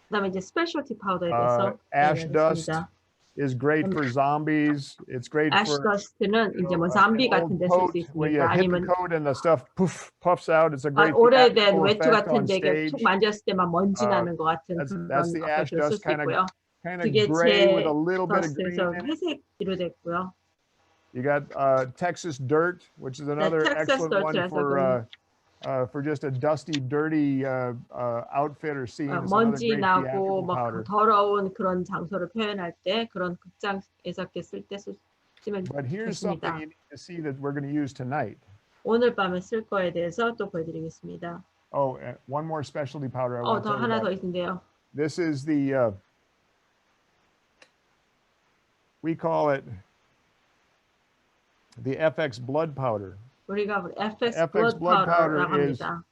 그다음에 이제 스페셜티 파우더에 대해서 Ash dust 알려드리겠습니다. is great for zombies. It's great 애쉬 for 더스트는 이제 뭐 an 잠비 old 같은 데 쓸 수 coat where you 있습니다. hit the 아니면 coat and the stuff puffs out. It's a great 오래된 theatrical 외투 effect 같은 on 데게 stage. 툭 만졌을 때만 먼지 나는 것 같은 That's 그런 the ash 어펙트를 쓸 dust, 수 있고요. kind of 그게 gray with 제 a little bit of green 더스트에서 in it. 회색으로 됐고요. You got Texas dirt, which is another Texas excellent one dirt라서 for just a dusty, dirty outfit or scene. It's another 먼지 great 나고 theatrical 막 powder. 더러운 그런 장소를 표현할 때 그런 극장에서 쓸 때 쓰면 But here's something 좋습니다. you need to see that we're going to use tonight. 오늘 밤에 쓸 거에 대해서 또 보여드리겠습니다. Oh, one more specialty powder I want to 더 tell you 하나 더 about. 있는데요. This is the, we call it the FX blood powder. 우리가 FX FX blood blood powder powder라고 is 합니다.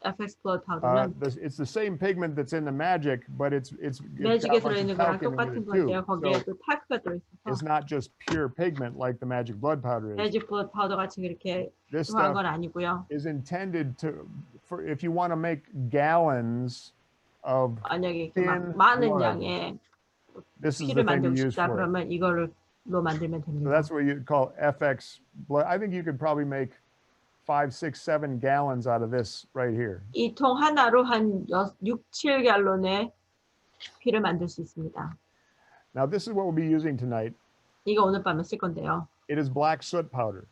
FX blood powder는 it's the same pigment that's in the Magic, but it's 매직에 got a 들어있는 bunch of 거랑 talcum in 똑같은 it 건데요. too. 거기에 So 또 탈크가 it's 들어있어서 not just pure pigment like the Magic blood powder is. 매직 블러드 파우더 같이 그렇게 This 좋아한 stuff 건 아니고요. is intended for if you want to make gallons of 만약에 이렇게 thin 막 많은 blood. 양의 This is 피를 the thing to 만들고 use 싶다 for it. 그러면 이거를 만들면 So 됩니다. that's what you call FX blood. I think you could probably make 5, 6, 7 gallons out of this right here. 이 통 하나로 한 6, 7갤론의 피를 만들 수 있습니다. Now this is what we'll be using tonight. 이거 오늘 밤에 쓸 건데요. It is black soot powder.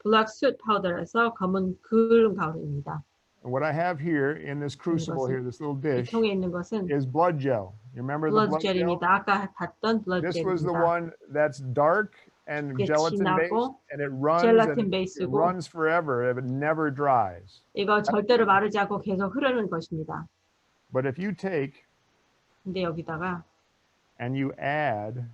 블랙 숯 파우더라서 검은 그을음 가루입니다. And what I have here in this crucible here, this little 이 dish, 통에 있는 것은 is blood gel. You remember the 블러드 blood gel? 젤입니다. 아까 봤던 블러드 This was the 젤입니다. one that's dark and 이게 gelatin based, 진하고 and it runs 젤라틴 and it 베이스고 runs forever. It never dries. 이거 절대로 마르지 않고 계속 흐르는 것입니다. But if you take 근데 여기다가 and you add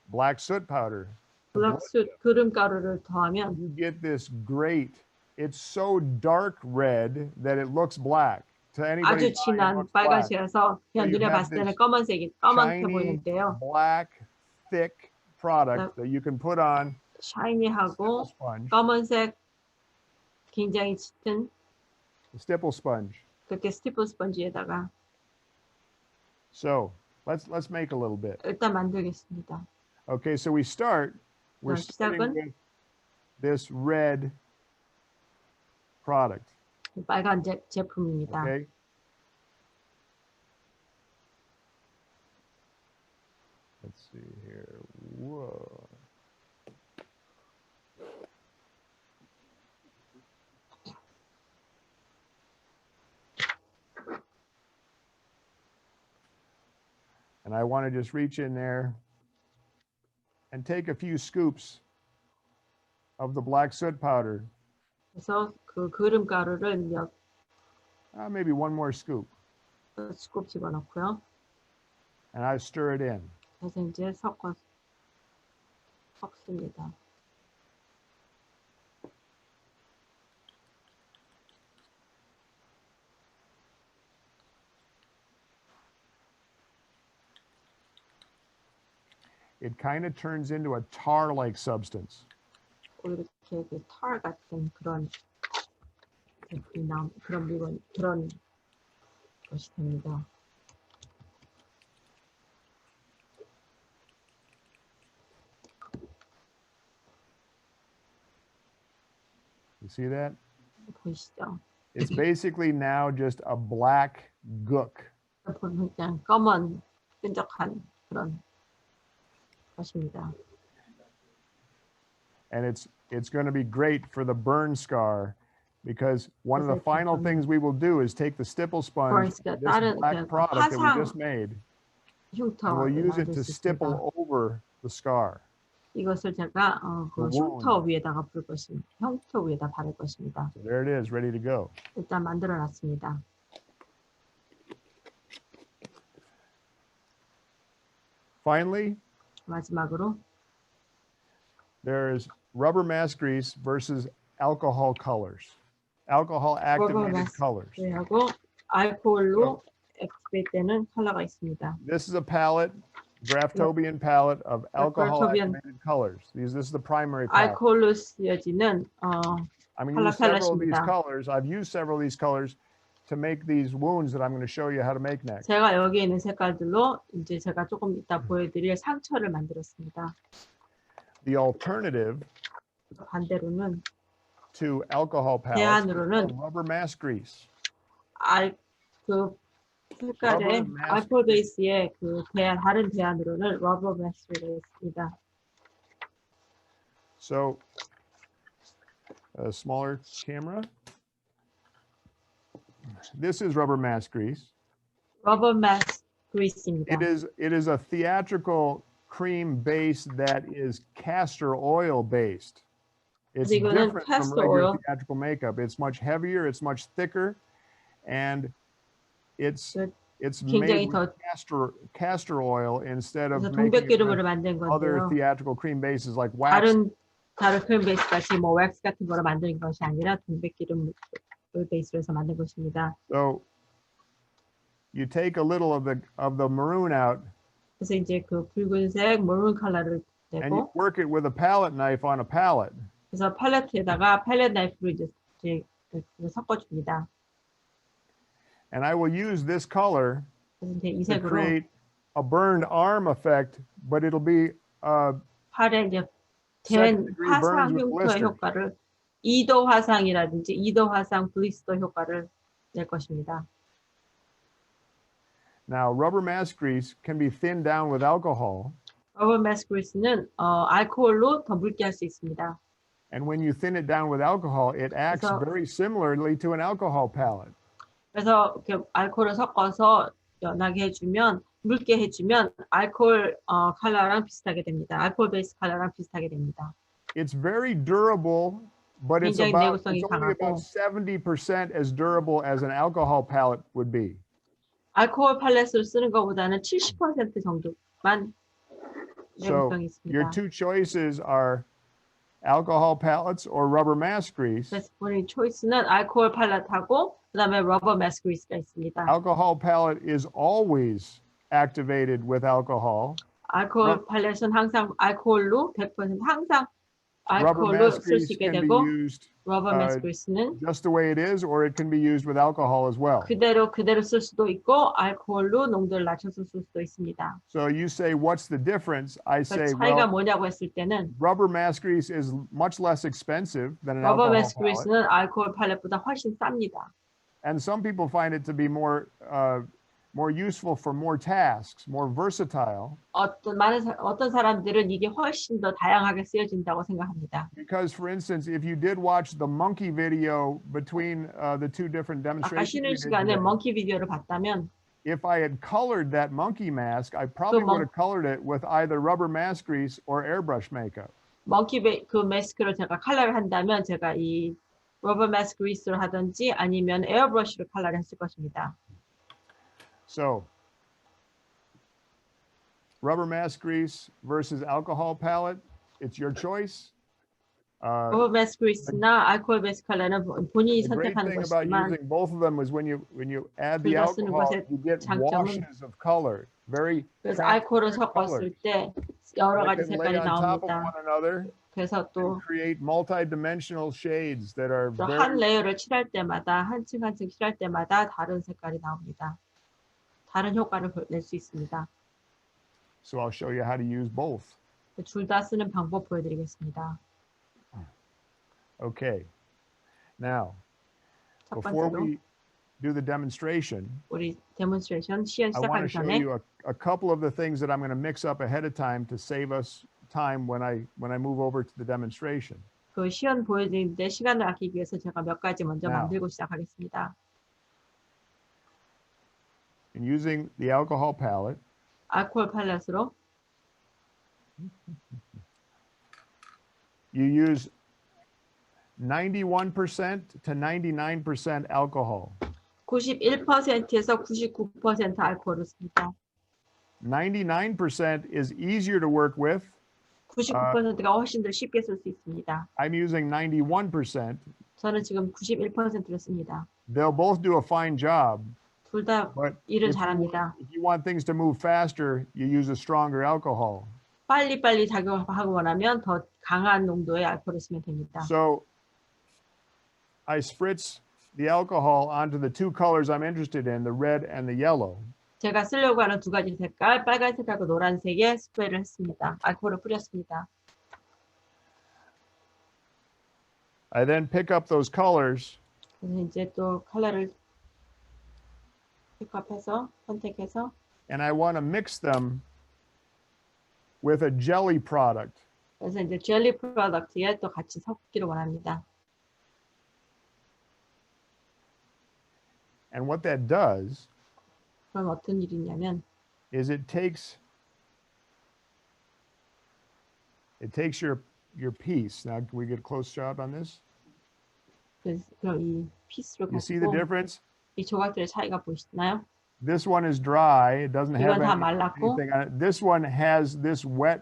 black soot powder, 블랙 숯 그름 가루를 더하면 you get this great, it's so dark red that it looks black. To anybody 아주 진한 빨간색이라서 그냥 눈에 봤을 때는 까만색이 까맣게 보이는데요. black, thick product that you can put on 샤이니하고 sponge, 검은색 굉장히 짙은 stipple sponge. 그렇게 스티플 스펀지에다가 So let's make a little bit. 일단 만들겠습니다. Okay, so we're starting with this red product. 빨간 제품입니다. Okay. Let's see here. Whoa. And I want to just reach in there and take a few scoops of the black soot powder. 그래서 그 그름 가루를 몇 Maybe one more scoop. 스쿱 집어넣고요. And I stir it in. 그래서 이제 섞습니다. It kind of turns into a tar-like substance. 이렇게 그 털 같은 그런 제품이 그런 물건 그런 것이 됩니다. You see that? 보이시죠? It's basically now just a black gook. 그냥 검은 끈적한 그런 것입니다. And it's going to be great for the burn scar because one of the final things we will do is take the stipple sponge, this black product that we just made, and we'll use it to stipple over the scar. 이것을 제가 그 흉터 위에다가 부을 것입니다. 흉터 위에다 바를 것입니다. So there it is, ready to go. 일단 만들어 놨습니다. Finally, 마지막으로 there's rubber mask grease versus alcohol colors. Alcohol activated colors. 하고 알코올로 액티베이트되는 컬러가 있습니다. This is a palette, Graftobian palette of alcohol activated colors. This is the primary palette. 알코올로 쓰여지는 I'm going to 컬러 use several of these 팔레트입니다. colors. I've used several of these colors to make these wounds that I'm going to show you how to make next. 제가 여기 있는 색깔들로 이제 제가 조금 이따 보여드릴 상처를 만들었습니다. The alternative 반대로는 to alcohol palettes 대안으로는 is rubber mask grease. 그 색깔의 알코올 베이스의 그 다른 대안으로는 러버 마스크가 있습니다. So a smaller camera. This is rubber mask grease. 러버 마스크 그리스입니다. It is a theatrical cream base that is castor oil based. It's different from regular theatrical makeup. It's much heavier, it's much thicker, and it's made with castor oil instead of making it with other theatrical cream bases like wax. 다른 크림 베이스 같이 뭐 왁스 같은 거로 만드는 것이 아니라 동백기름을 베이스로 해서 만든 것입니다. So you take a little of the maroon out. 그래서 이제 그 붉은색 머룬 컬러를 And you work it with a palette knife on a palette. 그래서 팔레트에다가 팔레트 나이프로 이제 섞어줍니다. And I will use this color 그래서 이제 이 to 색으로 create a burned arm effect, but it'll be 팔에 이제 second 된 degree 화상 burns with 흉터의 blisters. 효과를 2도 화상이라든지 2도 화상 블리스터 효과를 낼 것입니다. Now, rubber mask grease can be thinned down with alcohol. 러버 마스 그리스는 알코올로 더 묽게 할 수 있습니다. And when you thin it down with alcohol, it acts 그래서- very similarly to an alcohol palette. 그래서 이렇게 알코올을 섞어서 연하게 해주면 묽게 해주면 알코올 컬러랑 비슷하게 됩니다. 알코올 베이스 컬러랑 비슷하게 됩니다. It's very durable, but it's 굉장히 내구성이 only 강하고 about 70% as durable as an alcohol palette would be. 알코올 팔렛을 쓰는 것보다는 70% 정도만 So 내구성이 your 있습니다. two choices are alcohol palettes or rubber mask grease. 그래서 본인 초이스는 알코올 팔렛하고 그다음에 러버 마스 그리스가 있습니다. Alcohol palette is always activated with alcohol. 알코올 팔렛은 항상 알코올로 100% 항상 Rubber 알코올로 mask 쓸 수 grease 있게 can be 되고 used 러버 마스 그리스는 just the way it is, or it can be used with alcohol as well. 그대로 쓸 수도 있고 알코올로 농도를 낮춰서 쓸 수도 있습니다. So you say, what's the difference? I say, 그 차이가 well, 뭐냐고 했을 때는 rubber mask grease is much less expensive than an 러버 alcohol 마스 palette. 그리스는 알코올 팔렛보다 훨씬 쌉니다. And some people find it to be more useful for more tasks, more versatile. 어떤 사람들은 이게 훨씬 더 다양하게 쓰여진다고 생각합니다. Because, for instance, if you did watch the monkey video between the two different 아까 demonstrations, 쉬는 we did 시간에 today, 몽키 비디오를 봤다면 if I had colored that monkey mask, I probably would have colored it with either rubber mask grease or airbrush makeup. 그 마스크를 제가 컬러를 한다면 제가 이 러버 마스 그리스를 하든지 아니면 에어브러쉬로 컬러를 했을 것입니다. So, rubber mask grease versus alcohol palette, it's your choice. 러버 마스 그리스나 알코올 베이스 컬러는 본인이 The great 선택하는 thing about 것이지만 using both of them is when you add the 둘다 쓰는 alcohol, 것의 you get 장점은 washes of color, very 그래서 transparent 알코올을 colors 섞었을 때 여러 that 가지 can lay 색깔이 on top of 나옵니다. one another 그래서 and 또 create multi-dimensional shades that are 한 very. 레이어를 칠할 때마다 한 층 한 층 칠할 때마다 다른 색깔이 나옵니다. 다른 효과를 낼 수 있습니다. So I'll show you how to use both. 둘 다 쓰는 방법 보여드리겠습니다. Okay. Now, 첫 before 번째로 we do the demonstration, 우리 데몬스트레이션 시연 I want to 시작하기 show 전에 you a couple of the things that I'm going to mix up ahead of time to save us time when I move over to the demonstration. 그 시연 보여드리는데 시간을 아끼기 위해서 제가 몇 가지 먼저 Now. 만들고 시작하겠습니다. And using the alcohol palette, 알코올 팔렛으로 you use 91% to 99% alcohol. 91%에서 99% 알코올을 씁니다. 99% is easier to work with. 99%가 훨씬 더 쉽게 쓸 수 있습니다. I'm using 91%. 저는 지금 91%를 씁니다. They'll both do a fine job, 둘 다 but 일을 if 잘합니다. you want things to move faster, you use a stronger alcohol. 빨리빨리 작용하고 원하면 더 강한 농도의 알코올을 쓰면 됩니다. So I spritz the alcohol onto the two colors I'm interested in, the red and the yellow. 제가 쓰려고 하는 두 가지 색깔, 빨간색하고 노란색에 스프레이를 했습니다. 알코올을 뿌렸습니다. I then pick up those colors 그래서 이제 또 컬러를 픽업해서 선택해서 and I want to mix them with a jelly product. 그래서 이제 젤리 프로덕트에 또 같이 섞기를 원합니다. And what that does 그럼 어떤 일이 있냐면 is it takes your piece. Now, can we get a close shot on this? 그럼 이 피스로 You see the 가지고 difference? 이 조각들의 차이가 보이시나요? This one is dry. It doesn't have 이건 다 말랐고 anything on it. This one has this wet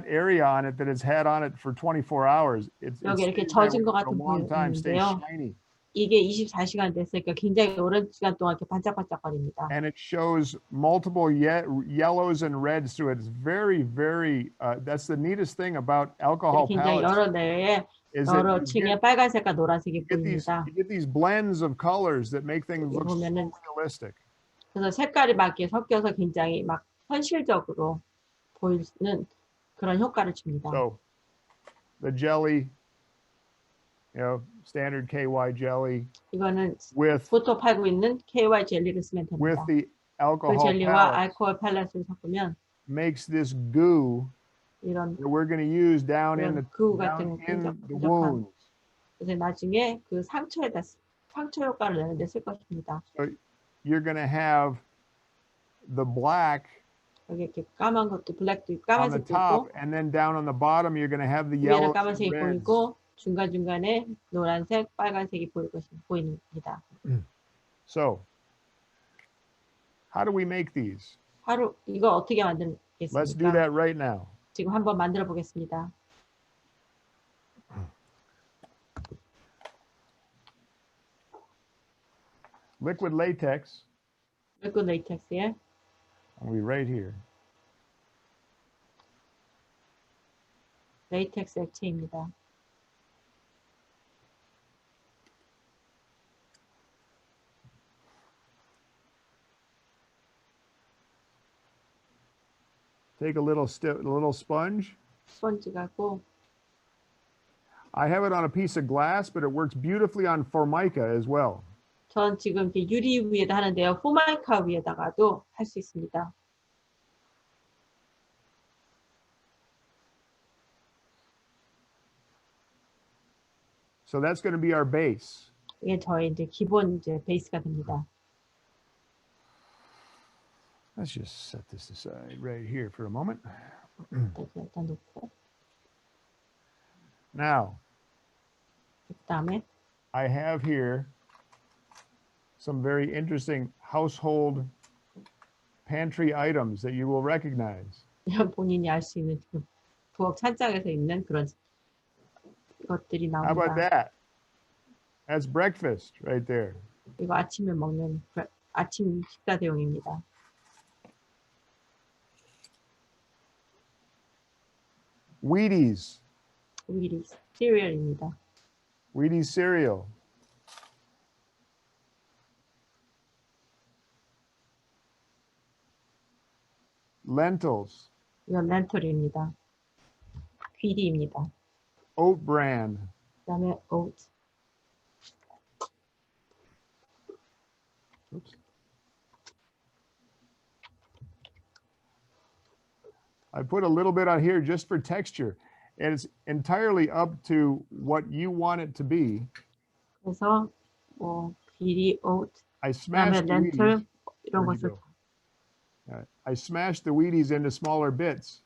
area on it that it's had on it for 24 hours. It's 여기 이렇게 stays that 젖은 way 것 for a 같은 long time, stays 보이는데요. shiny. 이게 24시간 됐으니까 굉장히 오랜 시간 동안 이렇게 반짝반짝거립니다. And it shows multiple yellows and reds through it. It's very, very, that's the neatest thing about alcohol 굉장히 palettes. 여러 레이에 Is 여러 that 층의 빨간색과 노란색이 보입니다. you get these blends of colors that make things look so 보면은 realistic. 그래서 색깔이 막 이렇게 섞여서 굉장히 막 현실적으로 보이는 그런 효과를 줍니다. So the jelly, standard KY jelly 이거는 with 보통 팔고 있는 KY 젤리를 쓰면 with 됩니다. the 그 alcohol 젤리와 pellets 알코올 펠렛을 섞으면 makes this goo 이런 that we're going to use down in 그 the 같은 wounds. 끈적끈적한 그래서 나중에 그 상처에다 상처 효과를 내는데 쓸 것입니다. So you're going to have the black 여기 이렇게 까만 것도 블랙도 있고 on the 까만색도 top, 있고 and then down on the bottom you're going to have the 위에는 yellows and 까만색이 reds. 보이고 중간중간에 노란색, 빨간색이 보입니다. So how do we make these? 하루 이거 어떻게 Let's do 만들겠습니까? that right now. 지금 한번 만들어 보겠습니다. Liquid latex, 리퀴드 레이텍스에 I'll be right here. 레이텍스 액체입니다. Take a little sponge. 스펀지 갖고 I have it on a piece of glass, but it works beautifully on formica as well. 전 지금 이렇게 유리 위에다 하는데요. 포마이카 위에다가도 할 수 있습니다. So that's going to be our base. 이게 저의 이제 기본 베이스가 됩니다. Let's just set this aside right here for a moment. 일단 놓고 Now, 그다음에 I have here some very interesting household pantry items that you will recognize. 본인이 알 수 있는 그 부엌 찬장에서 있는 그런 것들이 How about 나옵니다. that? That's breakfast right there. 이거 아침에 먹는 아침 식사 대용입니다. Wheaties, 우리 시리얼입니다. Wheaties cereal. Lentils, 이건 렌털입니다. 귀리입니다. oat bran, 그다음에 oat, oops. I put a little bit on here just for texture. And it's entirely up to what you want it to be. 그래서 뭐 귀리, oat, I 그다음에 smashed the 렌털 Wheaties. 이런 Where'd you 것을 go? I smashed the Wheaties into smaller bits.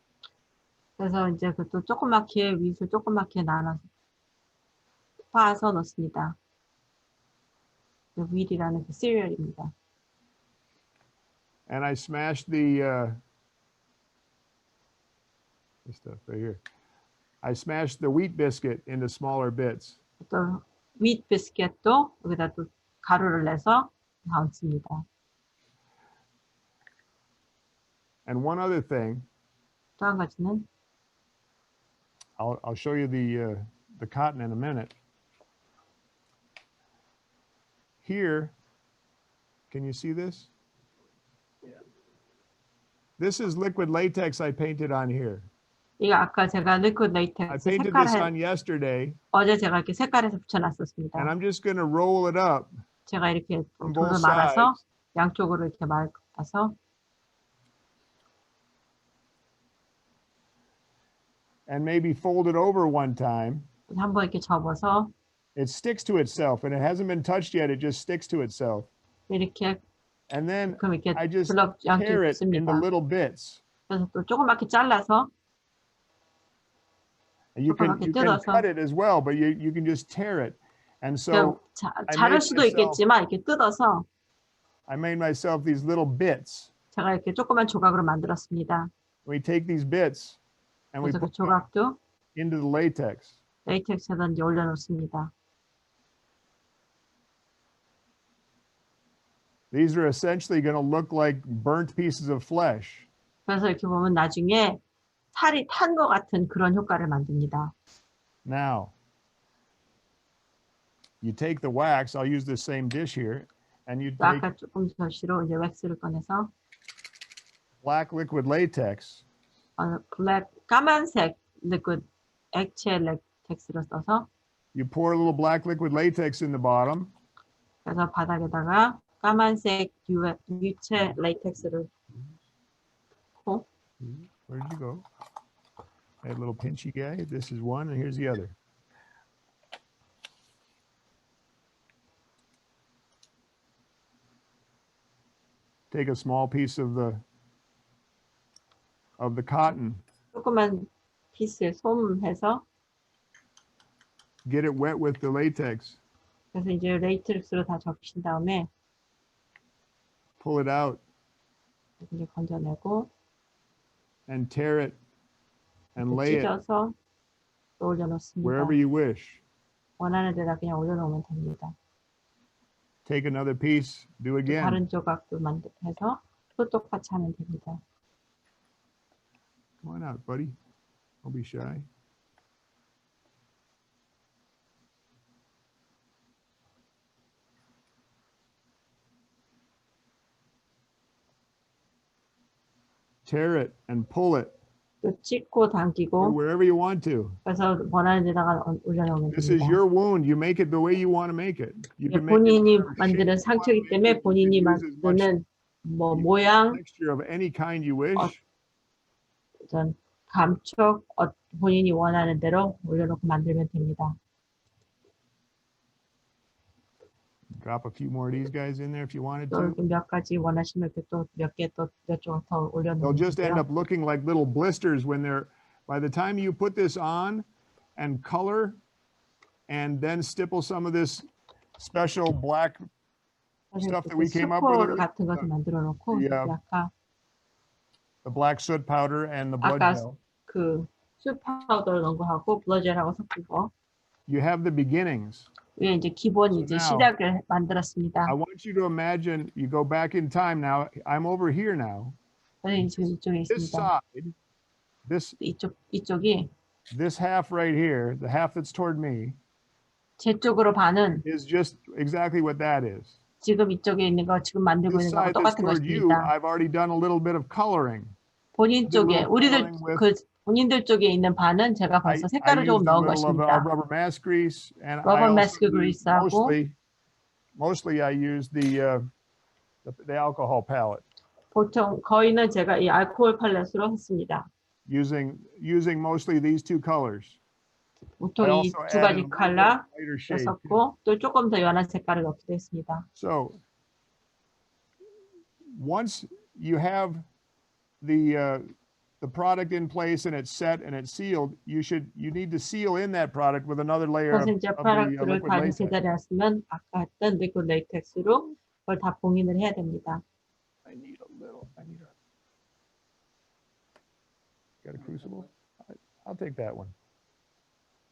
그래서 이제 그것도 조그맣게 윗을 조그맣게 나눠서 빻아서 넣습니다. 윗이라는 그 시리얼입니다. And I smashed the this stuff right here. I smashed the wheat biscuit into smaller bits. 또 윗 비스켓도 여기다 또 가루를 내서 넣습니다. And one other thing, 또 한 가지는 I'll show you the cotton in a minute. Here, can you see this? Yeah. This is liquid latex I painted on here. 이거 아까 제가 리퀴드 I 레이텍스 painted this on 색깔을 yesterday, 어제 제가 이렇게 색깔해서 붙여놨었습니다. and I'm just going to roll it up 제가 이렇게 on 돌을 both 말아서 sides. 양쪽으로 이렇게 말아서 And maybe fold it over one time. 한번 이렇게 접어서 It sticks to itself, and it hasn't been touched yet. It just sticks to itself. 이렇게 And then 그럼 이렇게 I just 블럭 양쪽 tear it into 붙습니다. little bits. 그래서 또 조그맣게 잘라서 And you can 조그맣게 cut 뜯어서 it as well, but you can just tear it. And so 자를 수도 있겠지만 이렇게 뜯어서 I made myself these little bits. 제가 이렇게 조그만 조각으로 만들었습니다. We take these bits and we 그래서 그 put them 조각도 into the latex. 레이텍스에다 이제 올려놓습니다. These are essentially going to look like burnt pieces of flesh. 그래서 이렇게 보면 나중에 살이 탄 것 같은 그런 효과를 만듭니다. Now, you take the wax. I'll use this same dish here, and you 또 take 아까 조금 절시로 이제 왁스를 꺼내서 black liquid latex. 블랙 까만색 리퀴드 액체 렉텍스를 써서 You pour a little black liquid latex in the bottom. 그래서 바닥에다가 까만색 유체 레이텍스를 넣고 Where did you go? That little pinchy guy. This is one, and here's the other. Take a small piece of the cotton. 조그만 피스 솜해서 Get it wet with the latex. 그래서 이제 레이텍스로 다 적신 다음에 Pull it out 이제 건져내고 and tear it and lay it 찢어서 또 올려놓습니다. wherever you wish. 원하는 데다 그냥 올려놓으면 됩니다. Take another piece. Do again. 다른 조각도 해서 또 똑같이 하면 됩니다. Come on out, buddy. Don't be shy. Tear it and pull it 또 찢고 or 당기고 wherever you want to. 그래서 원하는 데다가 올려놓으면 This is 됩니다. your wound. You make it the way you want to make it. You can make it 본인이 whatever 만드는 shape you want 상처이기 to 때문에 make it. You 본인이 can use as much 만드는 뭐 모양, texture of any kind you wish. 어떤 감촉, 본인이 원하는 대로 올려놓고 만들면 됩니다. Drop a few more of these guys in there if you wanted 또 to. 몇 가지 원하시면 또 몇 개 또 몇 조각 더 They'll 올려놓으면 just end 되고요. up looking like little blisters when they're, by the time you put this on and color and then stipple some of this special black stuff that we came up with, 스포 같은 것을 만들어 놓고 the, 아까 the black soot powder and the blood 아까 gel. 그 술 파우더를 넣은 거하고 블러젤하고 섞은 거 You have the beginnings. 위에 이제 기본 So 이제 now, 시작을 만들었습니다. I want you to imagine, you go back in time now, I'm over here now. 저는 지금 이쪽에 This 있습니다. side, 이쪽이 this half right here, the half that's toward me, 제 쪽으로 반은 is just exactly what that is. 지금 이쪽에 있는 거 지금 만들고 This 있는 거하고 side that's 똑같은 toward you, 것입니다. I've already done a little bit of coloring. 본인 쪽에 우리들 그 본인들 쪽에 있는 반은 제가 I 벌써 색깔을 used 조금 a 넣은 little of 것입니다. rubber mask grease, and I Rubber also mask used grease하고 mostly I used the alcohol palette, 보통 거의는 제가 이 알코올 팔레트로 했습니다. using mostly these two colors. 보통 I 이 also 두 added a 가지 little bit 컬러 of lighter shade. 섞고 또 조금 더 연한 색깔을 넣기도 했습니다. So once you have the product in place and it's set and it's sealed, you need to seal in that product with another layer of 그래서 이제 the 프로덕트를 liquid 다 latex. 제자리에 놨으면 아까 했던 리퀴드 레이텍스로 그걸 다 봉인을 해야 됩니다. I need got a crucible? I'll take that one.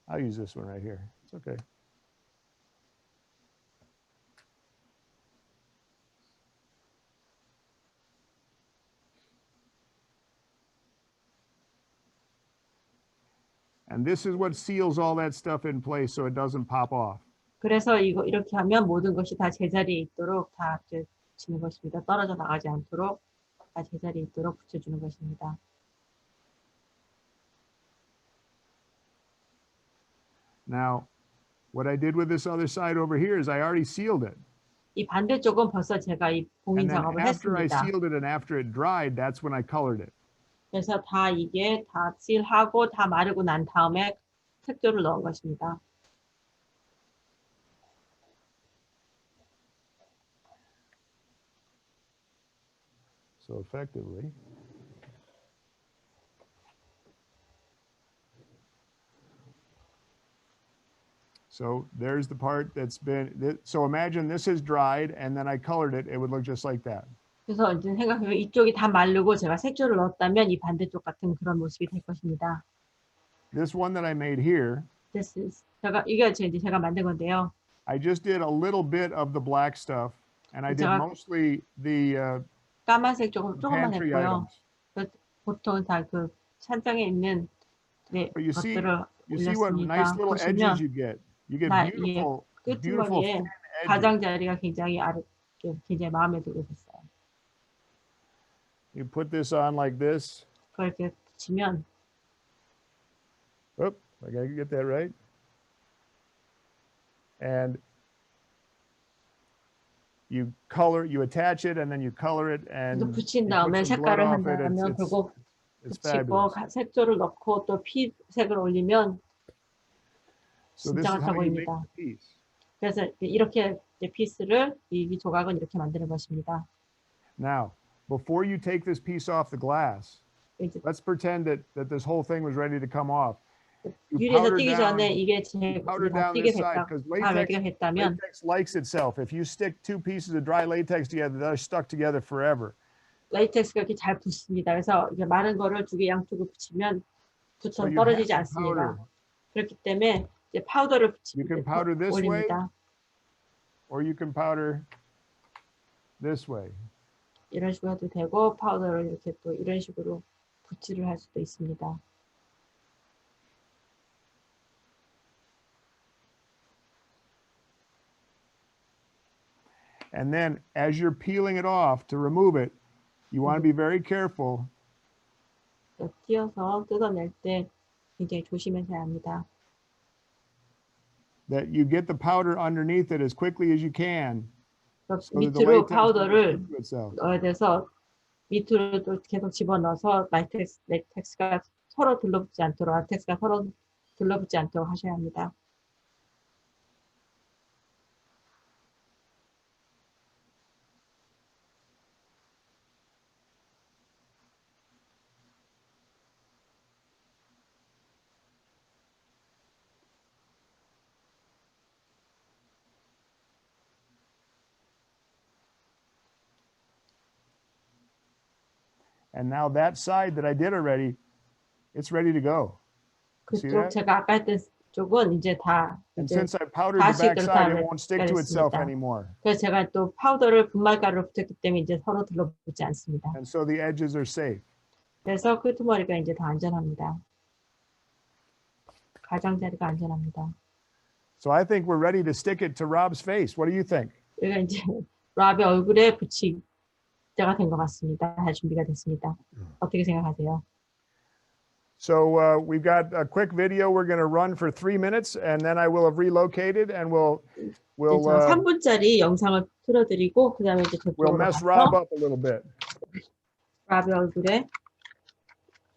I'll use this one right here. It's okay. And this is what seals all that stuff in place so it doesn't pop off. 그래서 이렇게 하면 모든 것이 다 제자리에 있도록 다 붙이는 것입니다. 떨어져 나가지 않도록 다 제자리에 있도록 붙여주는 것입니다. Now, what I did with this other side over here is I already sealed it. 이 반대쪽은 벌써 제가 이 봉인 And then 작업을 after I 했습니다. sealed it and after it dried, that's when I colored it. 그래서 다 이게 다 실하고 다 마르고 난 다음에 색조를 넣은 것입니다. So effectively, so there's the part that's been, so imagine this is dried and then I colored it, it would look just like that. 그래서 이제 생각해보면 이쪽이 다 마르고 제가 색조를 넣었다면 이 반대쪽 같은 그런 모습이 될 것입니다. This one that I made here, This is 이게 이제 제가 만든 건데요. I just did a little bit of the black stuff and I did 제가 mostly the 까만색 조금만 pantry 했고요. items. 보통 다 그 찬장에 있는 네, But you see 것들을 what nice 올렸습니다. little edges 보시면 you get. You get 다 beautiful, beautiful 끄트머리에 thin edges. 가장자리가 굉장히 굉장히 마음에 들고 있어요. You put this on like this. 그걸 이렇게 붙이면 Oh, I gotta get that right. And you attach it, and then you color it, and 또 붙인 you put 다음에 some blood 색깔을 off it. 한다면 그리고 It's 붙이고 fabulous. 색조를 넣고 또 피색을 올리면 So this 진짜 is 같아 how you make 보입니다. the piece. 그래서 이렇게 이제 피스를 이 조각은 이렇게 만드는 것입니다. Now, before you take this piece off the glass, 이제 let's pretend that this whole thing was ready to come off. You 유리에서 powder 뛰기 down, 전에 이게 you powder 다 down 뛰게 this side 됐다. because 다 레디가 됐다면 latex likes itself. If you stick two pieces of dry latex together, they're stuck together forever. 레이텍스가 이렇게 잘 붙습니다. 그래서 이제 마른 거를 두 개 양쪽으로 붙이면 So 붙어 you 떨어지지 have to powder. 않습니다. 그렇기 때문에 이제 파우더를 You can powder this 올립니다. or you can powder this way. 이런 식으로 해도 되고 파우더를 이렇게 또 이런 식으로 붓질을 할 수도 있습니다. And then as you're peeling it off to remove it, you want to be very careful. 띄어서 뜯어낼 때 굉장히 조심해야 합니다. That you get the powder underneath it as quickly as you can. So that the 밑으로 latex 파우더를 doesn't stick to itself. 넣어야 돼서 밑으로 또 계속 집어넣어서 라텍스가 서로 들러붙지 않도록 라텍스가 서로 들러붙지 않도록 하셔야 합니다. And now that side that I did already, it's ready to go. See 그쪽 that? 제가 아까 했던 쪽은 이제 다 And 이제 since I powdered the back side, it won't stick to itself anymore. 그래서 제가 또 파우더를 분말가루로 붙였기 때문에 이제 서로 들러붙지 않습니다. And so the edges are safe. 그래서 끄트머리가 이제 더 안전합니다. 가장자리가 안전합니다. So I think we're ready to stick it to Rob's face. What do you think? 우리가 이제 랍의 얼굴에 붙일 때가 된 것 같습니다. 다 준비가 됐습니다. 어떻게 생각하세요? So we've got a quick video we're going to run for 3 minutes, and then I will have relocated, and we'll 3분짜리 영상을 틀어드리고 그 다음에 이제 we'll 저쪽으로 mess Rob 가서 up a little bit.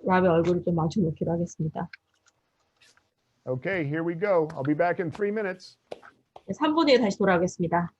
랍의 얼굴을 좀 망쳐놓기로 하겠습니다. Okay, here we go. I'll be back in 3 minutes. 3분 후에 다시 돌아오겠습니다.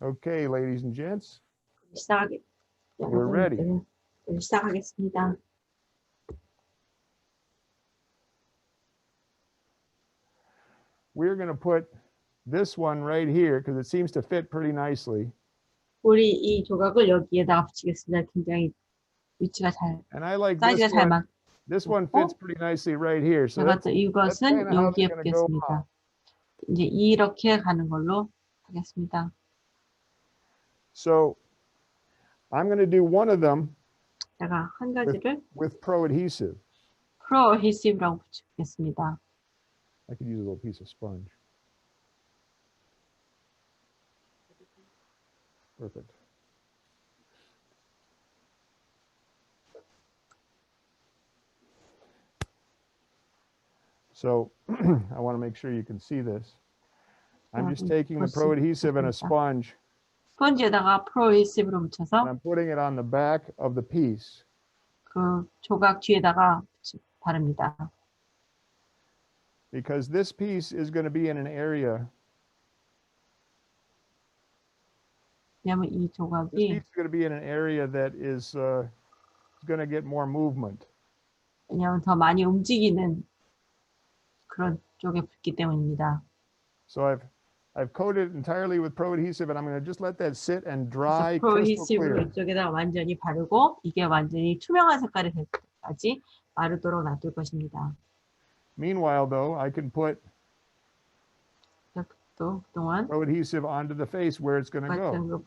Okay, ladies and gents. 시작하겠습니다. We're ready. 시작하겠습니다. We're going to put this one right here because it seems to fit pretty nicely. 우리 이 조각을 여기에다가 붙이겠습니다. 굉장히 위치가 잘, And I like 사이즈가 this 잘 one. 맞. This one fits pretty nicely right here. So 제가 that's 또 kind 이것은 of how 여기에 they're going to go 붙겠습니다. on. 이제 이렇게 가는 걸로 하겠습니다. So I'm going to do one of them 제가 한 가지를 with Pro Adhesive. 프로 어드히시브라고 붙이겠습니다. I could use a little piece of sponge. Perfect. So I want to make sure you can see this. I'm just taking the Pro Adhesive and a sponge. 스펀지에다가 프로 어드히시브를 And 묻혀서 I'm putting it on the back of the piece. 그 조각 뒤에다가 바릅니다. Because this piece is going to be in an area. 왜냐하면 이 This 조각이 piece is going to be in an area that is going to get more movement. 왜냐하면 더 많이 움직이는 그런 쪽에 붙기 때문입니다. So I've coated it entirely with Pro Adhesive, and I'm going to just let that sit and dry 그래서 프로 crystal 어드히시브를 clear. 이쪽에다가 완전히 바르고 이게 완전히 투명한 색깔이 될 때까지 마르도록 놔둘 것입니다. Meanwhile, though, I can put 또 그동안 Pro Adhesive onto the face where it's going to 같은 go.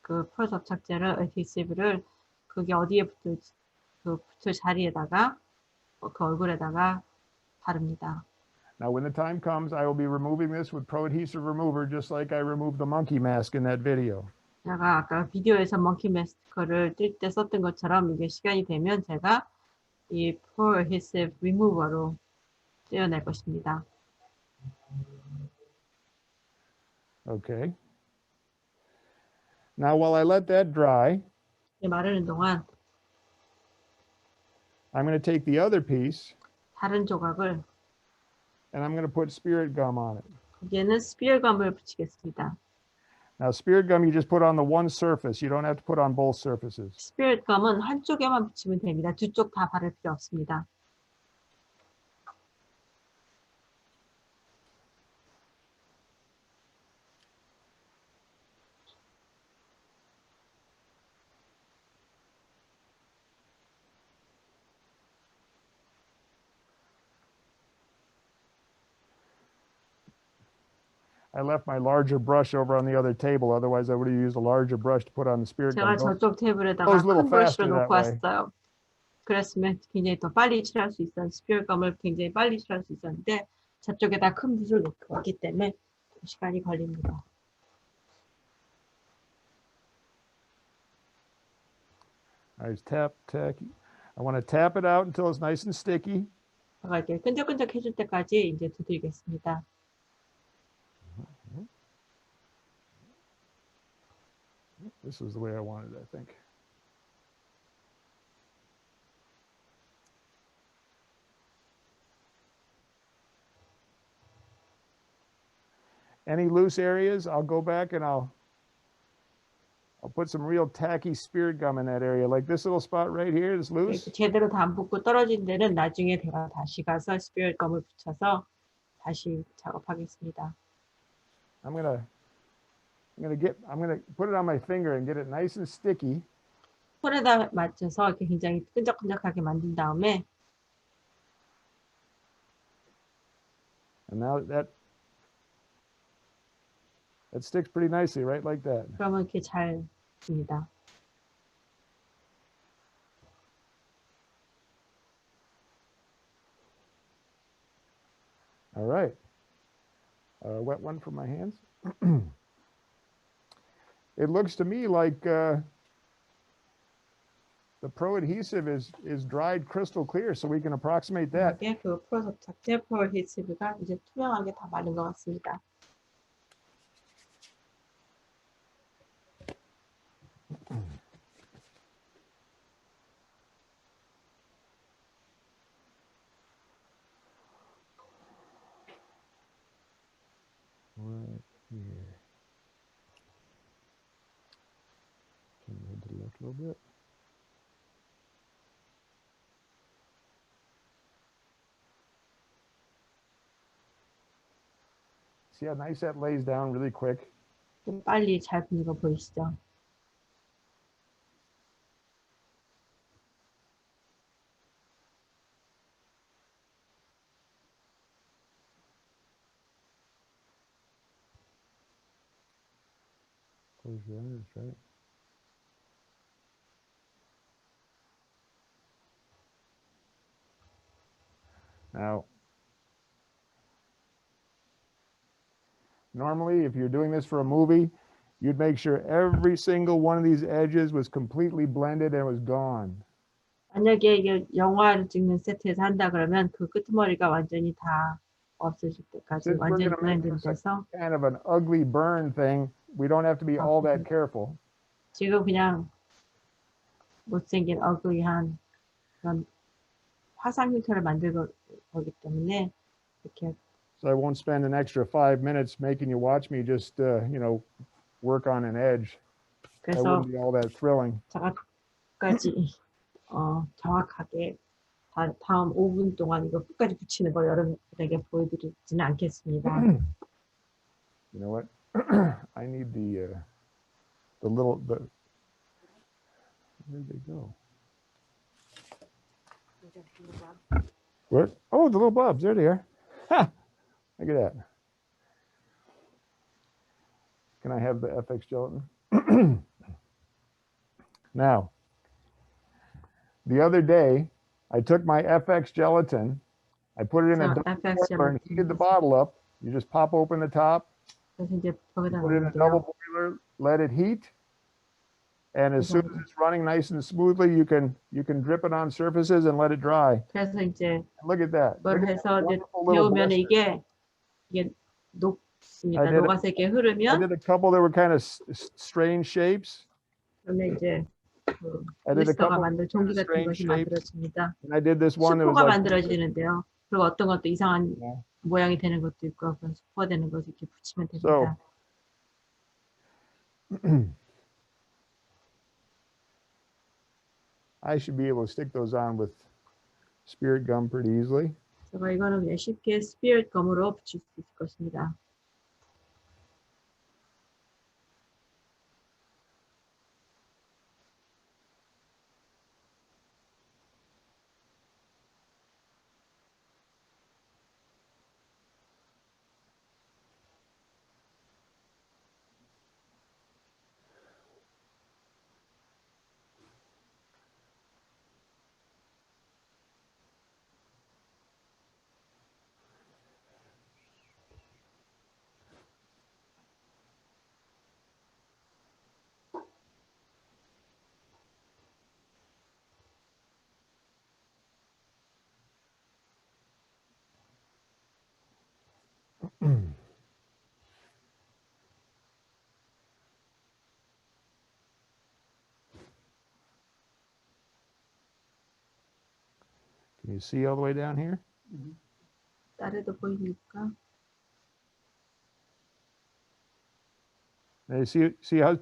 그 프로 접착제를 어드히시브를 그게 어디에 붙을 자리에다가 그 얼굴에다가 바릅니다. Now, when the time comes, I will be removing this with Pro Adhesive Remover, just like I removed the monkey mask in that video. 제가 아까 비디오에서 먼키 마스크를 뜰 때 썼던 것처럼 이게 시간이 되면 제가 이 프로 어드히시브 리무버로 떼어낼 것입니다. Okay. Now, while I let that dry, 마르는 동안 I'm going to take the other piece 다른 조각을 and I'm going to put spirit gum on it. 거기에는 스피어감을 붙이겠습니다. Now, spirit gum you just put on the one surface. You don't have to put on both surfaces. 스피어감은 한쪽에만 붙이면 됩니다. 두 쪽 다 바를 필요 없습니다. I left my larger brush over on the other table. Otherwise, I would have used a larger brush to put on the spirit 제가 gum. 저쪽 테이블에다가 goes a little 큰 브러쉬를 faster that 놓고 way. 왔어요. 그랬으면 굉장히 더 빨리 칠할 수 있었는데 스피어감을 굉장히 빨리 칠할 수 있었는데 저쪽에다 큰 붓을 놓고 왔기 때문에 시간이 걸립니다. I just tap. I want to tap it out until it's nice and sticky. 제가 이렇게 끈적끈적 해줄 때까지 이제 두드리겠습니다. This is the way I wanted it, I think. Any loose areas, I'll go back and I'll put some real tacky spirit gum in that area. Like this little spot right here is loose. 제대로 다 안 붙고 떨어진 데는 나중에 제가 다시 가서 스피어감을 붙여서 다시 작업하겠습니다. I'm gonna put it on my finger and get it nice and sticky. 손에다 맞춰서 이렇게 굉장히 끈적끈적하게 만든 다음에 And now that sticks pretty nicely, right? Like that. 그러면 이렇게 잘 씁니다. All right. Wet one for my hands. It looks to me like the Pro Adhesive is dried crystal clear, so we can approximate that. 이게 그 프로 접착제 프로 어드히시브가 이제 투명하게 다 마른 것 같습니다. Right here. Turn it to the little bit. See how nice that lays down really quick? 좀 빨리 잘 붙는 거 보이시죠? Close your eyes, right? Now, normally, if you're doing this for a movie, you'd make sure every single one of these edges was completely blended and was gone. 만약에 이게 영화를 찍는 세트에서 한다 그러면 그 끄트머리가 완전히 다 없어질 때까지 Since we're 완전히 going to make 블렌드 this 돼서 kind of an ugly burn thing, we don't have to be all that careful. 지금 그냥 못생긴 어그리한 그런 화상 형태를 만들 거기 때문에 이렇게 So I won't spend an extra 5 minutes making you watch me just, work on an edge. That 그래서 wouldn't be all that thrilling. 제가 끝까지 정확하게 다음 5분 동안 이거 끝까지 붙이는 걸 여러분에게 보여드리지는 않겠습니다. You know what? I need the where'd they go? What? Oh, the little bulbs. There they are. Ha! Look at that. Can I have the FX gelatin? Now, the other day, I took my FX gelatin, I put it in a double boiler and heated the bottle up. You just pop open the top, 그래서 이제 거기다 put it in a double 넣는데요. boiler, let it heat, and as soon as it's running nice and smoothly, you can drip it on surfaces and let it dry. 그래서 이제 Look at that. 뭘 Look at 해서 that 이제 wonderful little 데우면 blister. 이게 녹습니다. I did 녹아서 이렇게 I 흐르면 did a couple that were kind of strange shapes. 그러면 이제 그 I did a 블리스터가 couple 만들 종기 같은 strange 것이 shapes. 만들어집니다. And I did this one that was 수포가 like 만들어지는데요. 그리고 어떤 것도 이상한 Yeah. 모양이 되는 것도 있고 그런 수포가 되는 것을 이렇게 붙이면 So, 됩니다. I should be able to stick those on with spirit gum pretty easily. 제가 이거는 그냥 쉽게 스피릿 검으로 붙일 수 있을 것입니다. Can you see all the way down here? 아래도 보입니까? Now you see how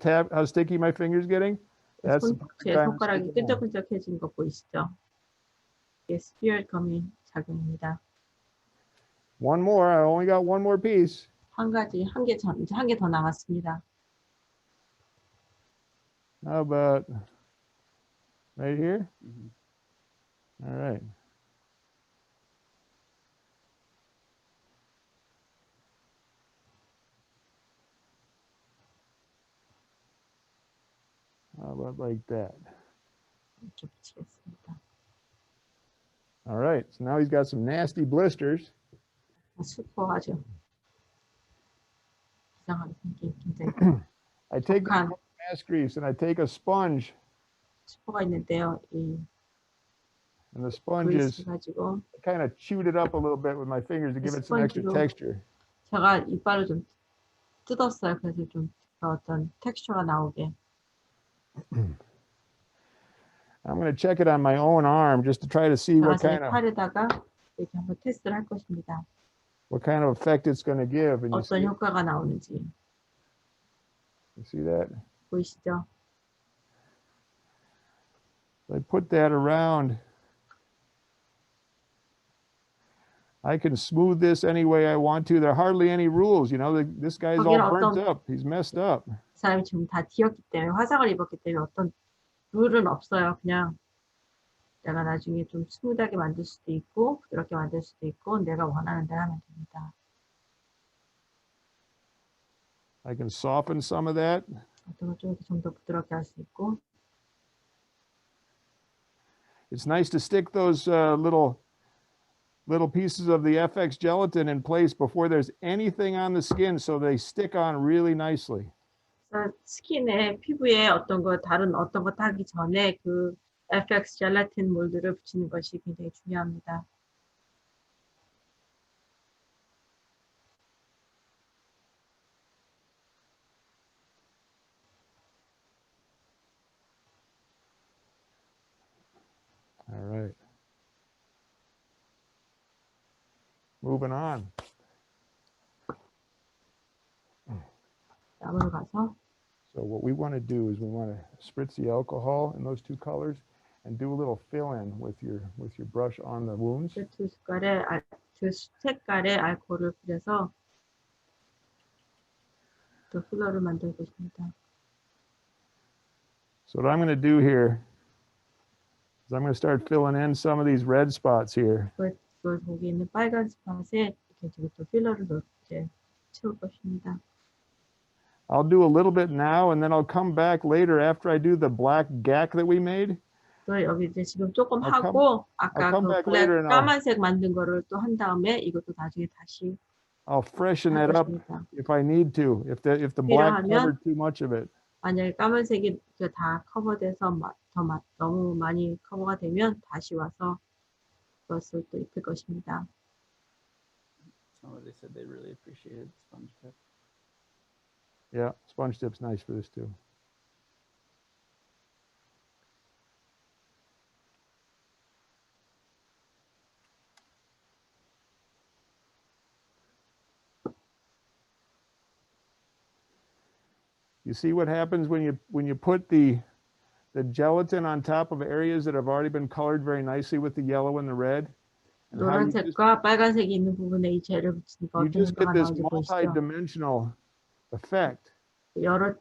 sticky my finger's getting? That's the perfect 제 time to 손가락이 stick it on. 끈적끈적해진 거 보이시죠? 이게 스피릿 검의 작용입니다. One more. I only got one more piece. 이제 한 개 더 남았습니다. How about right here? All right. How about like that? 이렇게 붙이겠습니다. All right. So now he's got some nasty blisters. 수포하죠. 이상하게 생긴 굉장히 I take 독한 mask grease and I take a sponge, 수포가 있는데요. 이 and the sponge 그리스 is 가지고 kind of chewed it up a little bit with my fingers to give it some extra 스펀지로 texture. 제가 이빨을 좀 뜯었어요. 그래서 좀 어떤 텍스처가 나오게. I'm going to check it on my own arm just to try to see 제가 what 제 kind of 팔에다가 이렇게 한번 테스트를 할 것입니다. effect it's going to give. And you 어떤 see, 효과가 나오는지 you see that? 보이시죠? I put that around. I can smooth this any way I want to. There are hardly any rules. You know, this guy's all burnt up. He's messed up. 사람이 지금 다 뒤었기 때문에 화상을 입었기 때문에 어떤 룰은 없어요. 그냥 내가 나중에 좀 스무드하게 만들 수도 있고 부드럽게 만들 수도 있고 내가 원하는 대로 하면 됩니다. I can soften some of that. 어떤 걸 좀 더 부드럽게 할 수 있고. It's nice to stick those little pieces of the FX gelatin in place before there's anything on the skin, so they stick on really nicely. 스킨에 피부에 다른 어떤 거 하기 전에 그 FX 젤라틴 몰드를 붙이는 것이 굉장히 중요합니다. All right. Moving on. 다음으로 가서. So what we want to do is we want to spritz the alcohol in those two colors and do a little fill-in with your brush on the wounds. 두 색깔의 알코올을 뿌려서 또 필러를 만들고 있습니다. So what I'm going to do here is I'm going to start filling in some of these red spots here. 거기 있는 빨간 스팟에 이렇게 또 필러를 이렇게 채울 것입니다. I'll do a little bit now, and then I'll come back later after I do the black gack that we made. 또 여기 이제 지금 조금 하고 아까 그 블랙 까만색 만든 거를 또 한 다음에 이것도 나중에 다시 I'll freshen that up if I need to. If the black covered too much of it. 만약에 까만색이 다 커버돼서 너무 많이 커버가 되면 다시 와서 그것을 또 입힐 것입니다. They said they really appreciated sponge tip. Yeah, sponge tip's nice for this too. You see what happens when you put the gelatin on top of areas that have already been colored very nicely with the yellow and the red? 노란색과 빨간색이 있는 부분에 이 젤을 붙이니까 You 어떤 just get 효과가 this 나오는지 보이시죠? multi-dimensional effect. 여러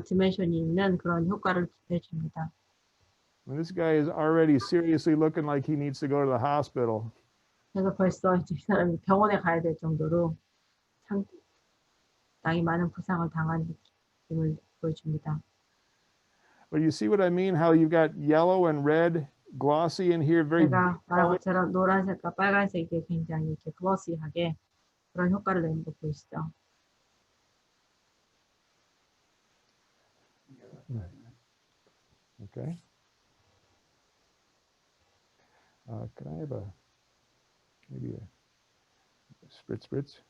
디멘션이 있는 그런 효과를 내줍니다. This guy is already seriously looking like he needs to go to the hospital. 그래서 벌써 이 사람이 병원에 가야 될 정도로 상당히 많은 부상을 당한 느낌을 보여줍니다. But you see what I mean? How you've got yellow and red glossy in here, very. 제가 말한 것처럼 노란색과 빨간색이 굉장히 이렇게 글로시하게 그런 효과를 내는 거 보이시죠? Okay. Can I have maybe a spritz?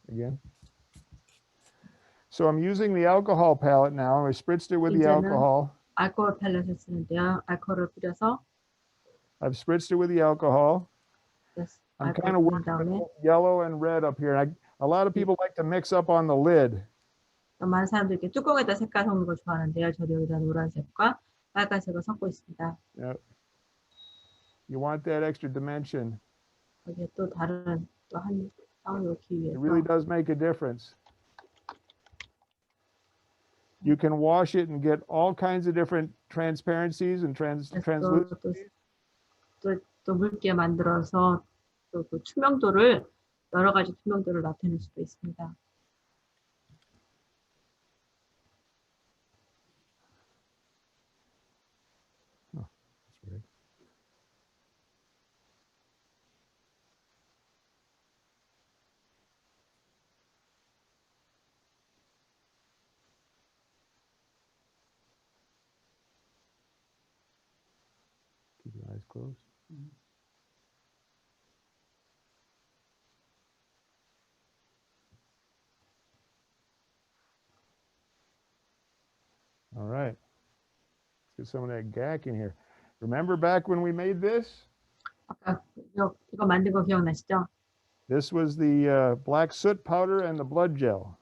Again. So I'm using the alcohol palette now. I spritzed it with the alcohol. 알코올 팰렛을 쓰는데요. 알코올을 뿌려서. I've spritzed it with the alcohol. I'm kind of working with yellow and red up here. A lot of people like to mix up on the lid. 많은 사람들이 이렇게 뚜껑에다 색깔 섞는 걸 좋아하는데요. 저도 여기다 노란색과 빨간색을 섞고 있습니다. Yep. You want that extra dimension. 거기에 또 다른 또 한 쌍을 넣기 위해서. It really does make a difference. You can wash it and get all kinds of different transparencies and translucencies. 또 묽게 만들어서 또 그 투명도를 여러 가지 투명도를 나타낼 수도 있습니다. Keep your eyes closed. All right. Let's get some of that gack in here. Remember back when we made this? 아까 이거 만든 거 기억나시죠? This was the black soot powder and the blood gel.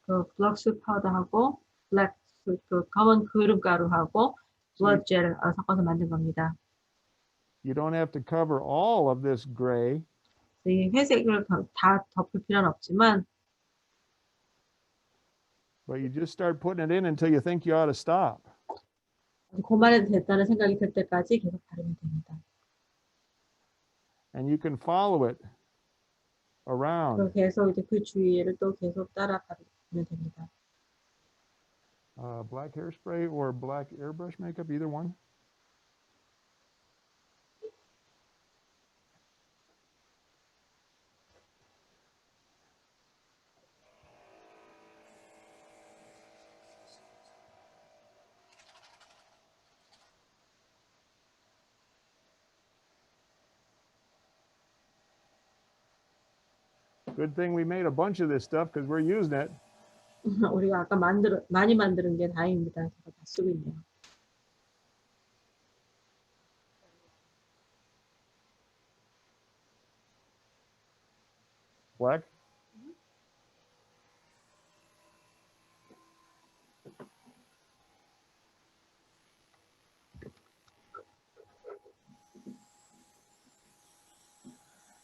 그 블랙 수 파우더하고 블랙 그 검은 그름가루하고 무화과를 섞어서 만든 겁니다. You don't have to cover all of this gray. 이 회색을 다 덮을 필요는 없지만 But you just start putting it in until you think you ought to stop. 그만해도 됐다는 생각이 들 때까지 계속 바르면 됩니다. And you can follow it around. 그리고 계속 이제 그 주위를 또 계속 따라 바르면 됩니다. Black hairspray or black airbrush makeup, either one. Good thing we made a bunch of this stuff because we're using it. 우리가 아까 많이 만드는 게 다행입니다. 제가 다 쓰고 있네요. Black?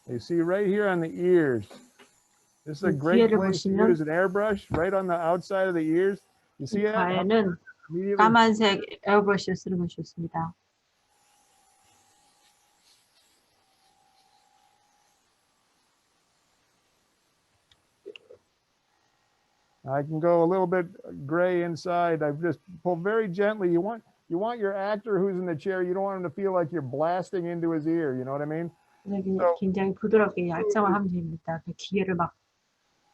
You see right here on the ears. This is a great place to use an airbrush, right on the outside of the ears. You see it? 과에는 까만색 에어브러쉬를 쓰는 건 좋습니다. I can go a little bit gray inside. I've just pulled very gently. You want your actor who's in the chair, you don't want him to feel like you're blasting into his ear. You know what I mean? 굉장히 부드럽게 약정을 하면 됩니다. 그 기회를 막.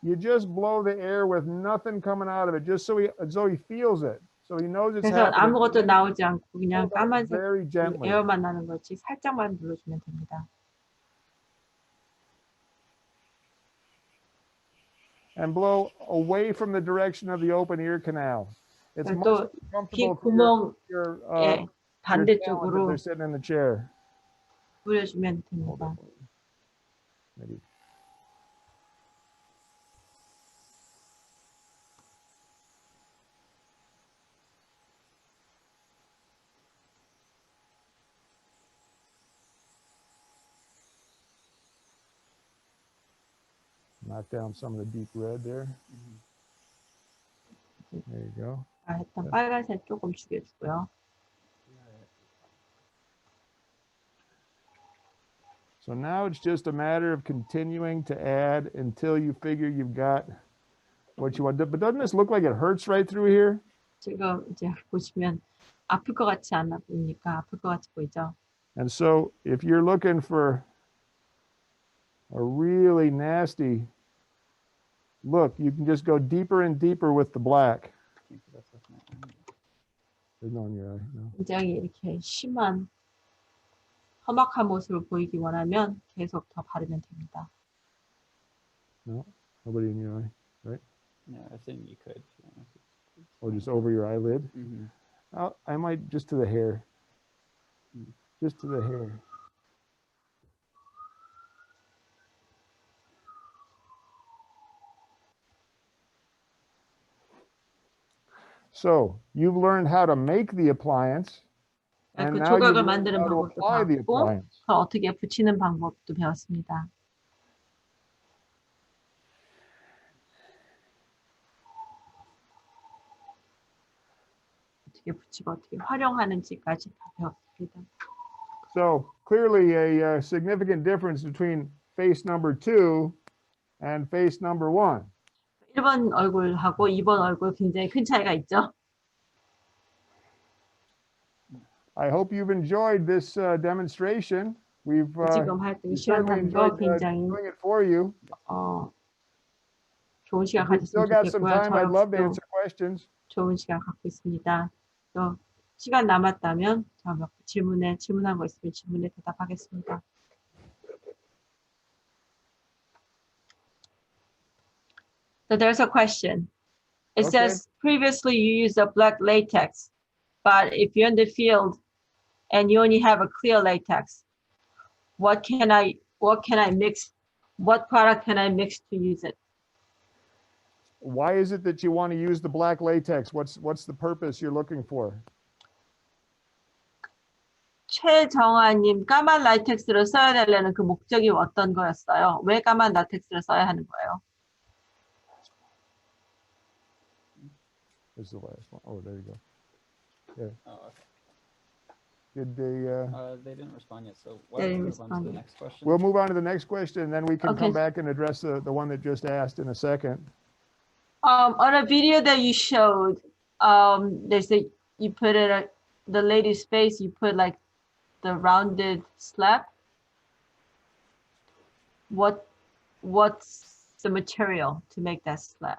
You just blow the air with nothing coming out of it, just so he feels it, so he knows it's happening. 그래서 아무것도 나오지 않고 그냥 까만색 Very gently. 에어만 나는 거지 살짝만 눌러주면 됩니다. And blow away from the direction of the open ear canal. It's 또 귀 구멍의 반대쪽으로 they're sitting in the chair. 뿌려주면 됩니다. Maybe. Knock down some of the deep red there. There you go. 했던 빨간색 조금 죽여주고요. So now it's just a matter of continuing to add until you figure you've got what you want. But doesn't this look like it hurts right through here? 지금 이제 보시면 아플 것 같지 않아 보이니까 아플 것 같이 보이죠? And so if you're looking for a really nasty look, you can just go deeper and deeper with the black. There's no in your eye. No. 굉장히 이렇게 심한 험악한 모습을 보이기 원하면 계속 더 바르면 됩니다. No, nobody in your eye, right? No, I think you could. Or just over your eyelid. Mm-hmm. I might just to the hair. Just to the hair. So you've learned how to make the appliance, and 그 now you 조각을 learn 만드는 how to 방법도 apply the 배웠고 appliance. 더 어떻게 붙이는 방법도 배웠습니다. 어떻게 붙이고 어떻게 활용하는지까지 다 배웠습니다. So clearly a significant difference between face number 2 and face number 1. 1번 얼굴하고 2번 얼굴 굉장히 큰 차이가 있죠. I hope you've enjoyed this demonstration. We've 지금 활동이 certainly 시연하고 enjoyed 굉장히 doing it for you. 좋은 시간 If you've still 가졌으면 got some 좋겠고요. time, I'd love to 저 answer questions. 좋은 시간 갖고 있습니다. 또 시간 남았다면 저 몇 질문한 거 있으면 질문에 대답하겠습니다. So there's a question. It Okay. says previously you used a black latex, but if you're in the field and you only have a clear latex, what can I mix? What product can I mix to use it? Why is it that you want to use the black latex? What's the purpose you're looking for? 최정아님, 까만 라텍스를 써야 되려는 그 목적이 어떤 거였어요? 왜 까만 라텍스를 써야 하는 거예요? This is the last one. Oh, there you go. Yeah. Oh, okay. Did They didn't respond yet, so why don't we move on to the next question? we'll move on to the next question, and then we can Okay. come back and address the one that just asked in a second. On a video that you showed, there's a you put it the lady's face. You put like the rounded slab. What's the material to make that slab?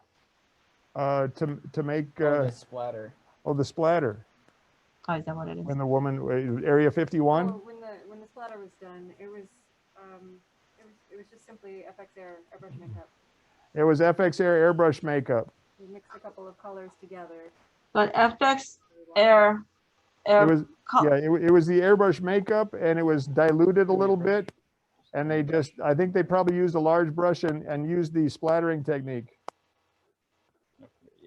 To make The splatter. the splatter. Oh, is that what it is? When the woman Area 51. Oh, when the splatter was done, it was just simply FX airbrush makeup. It was FX Air airbrush makeup. You mixed a couple of colors together. But FX Air It was it was the airbrush makeup, and it was diluted a little bit, and I think they probably used a large brush and used the splattering technique.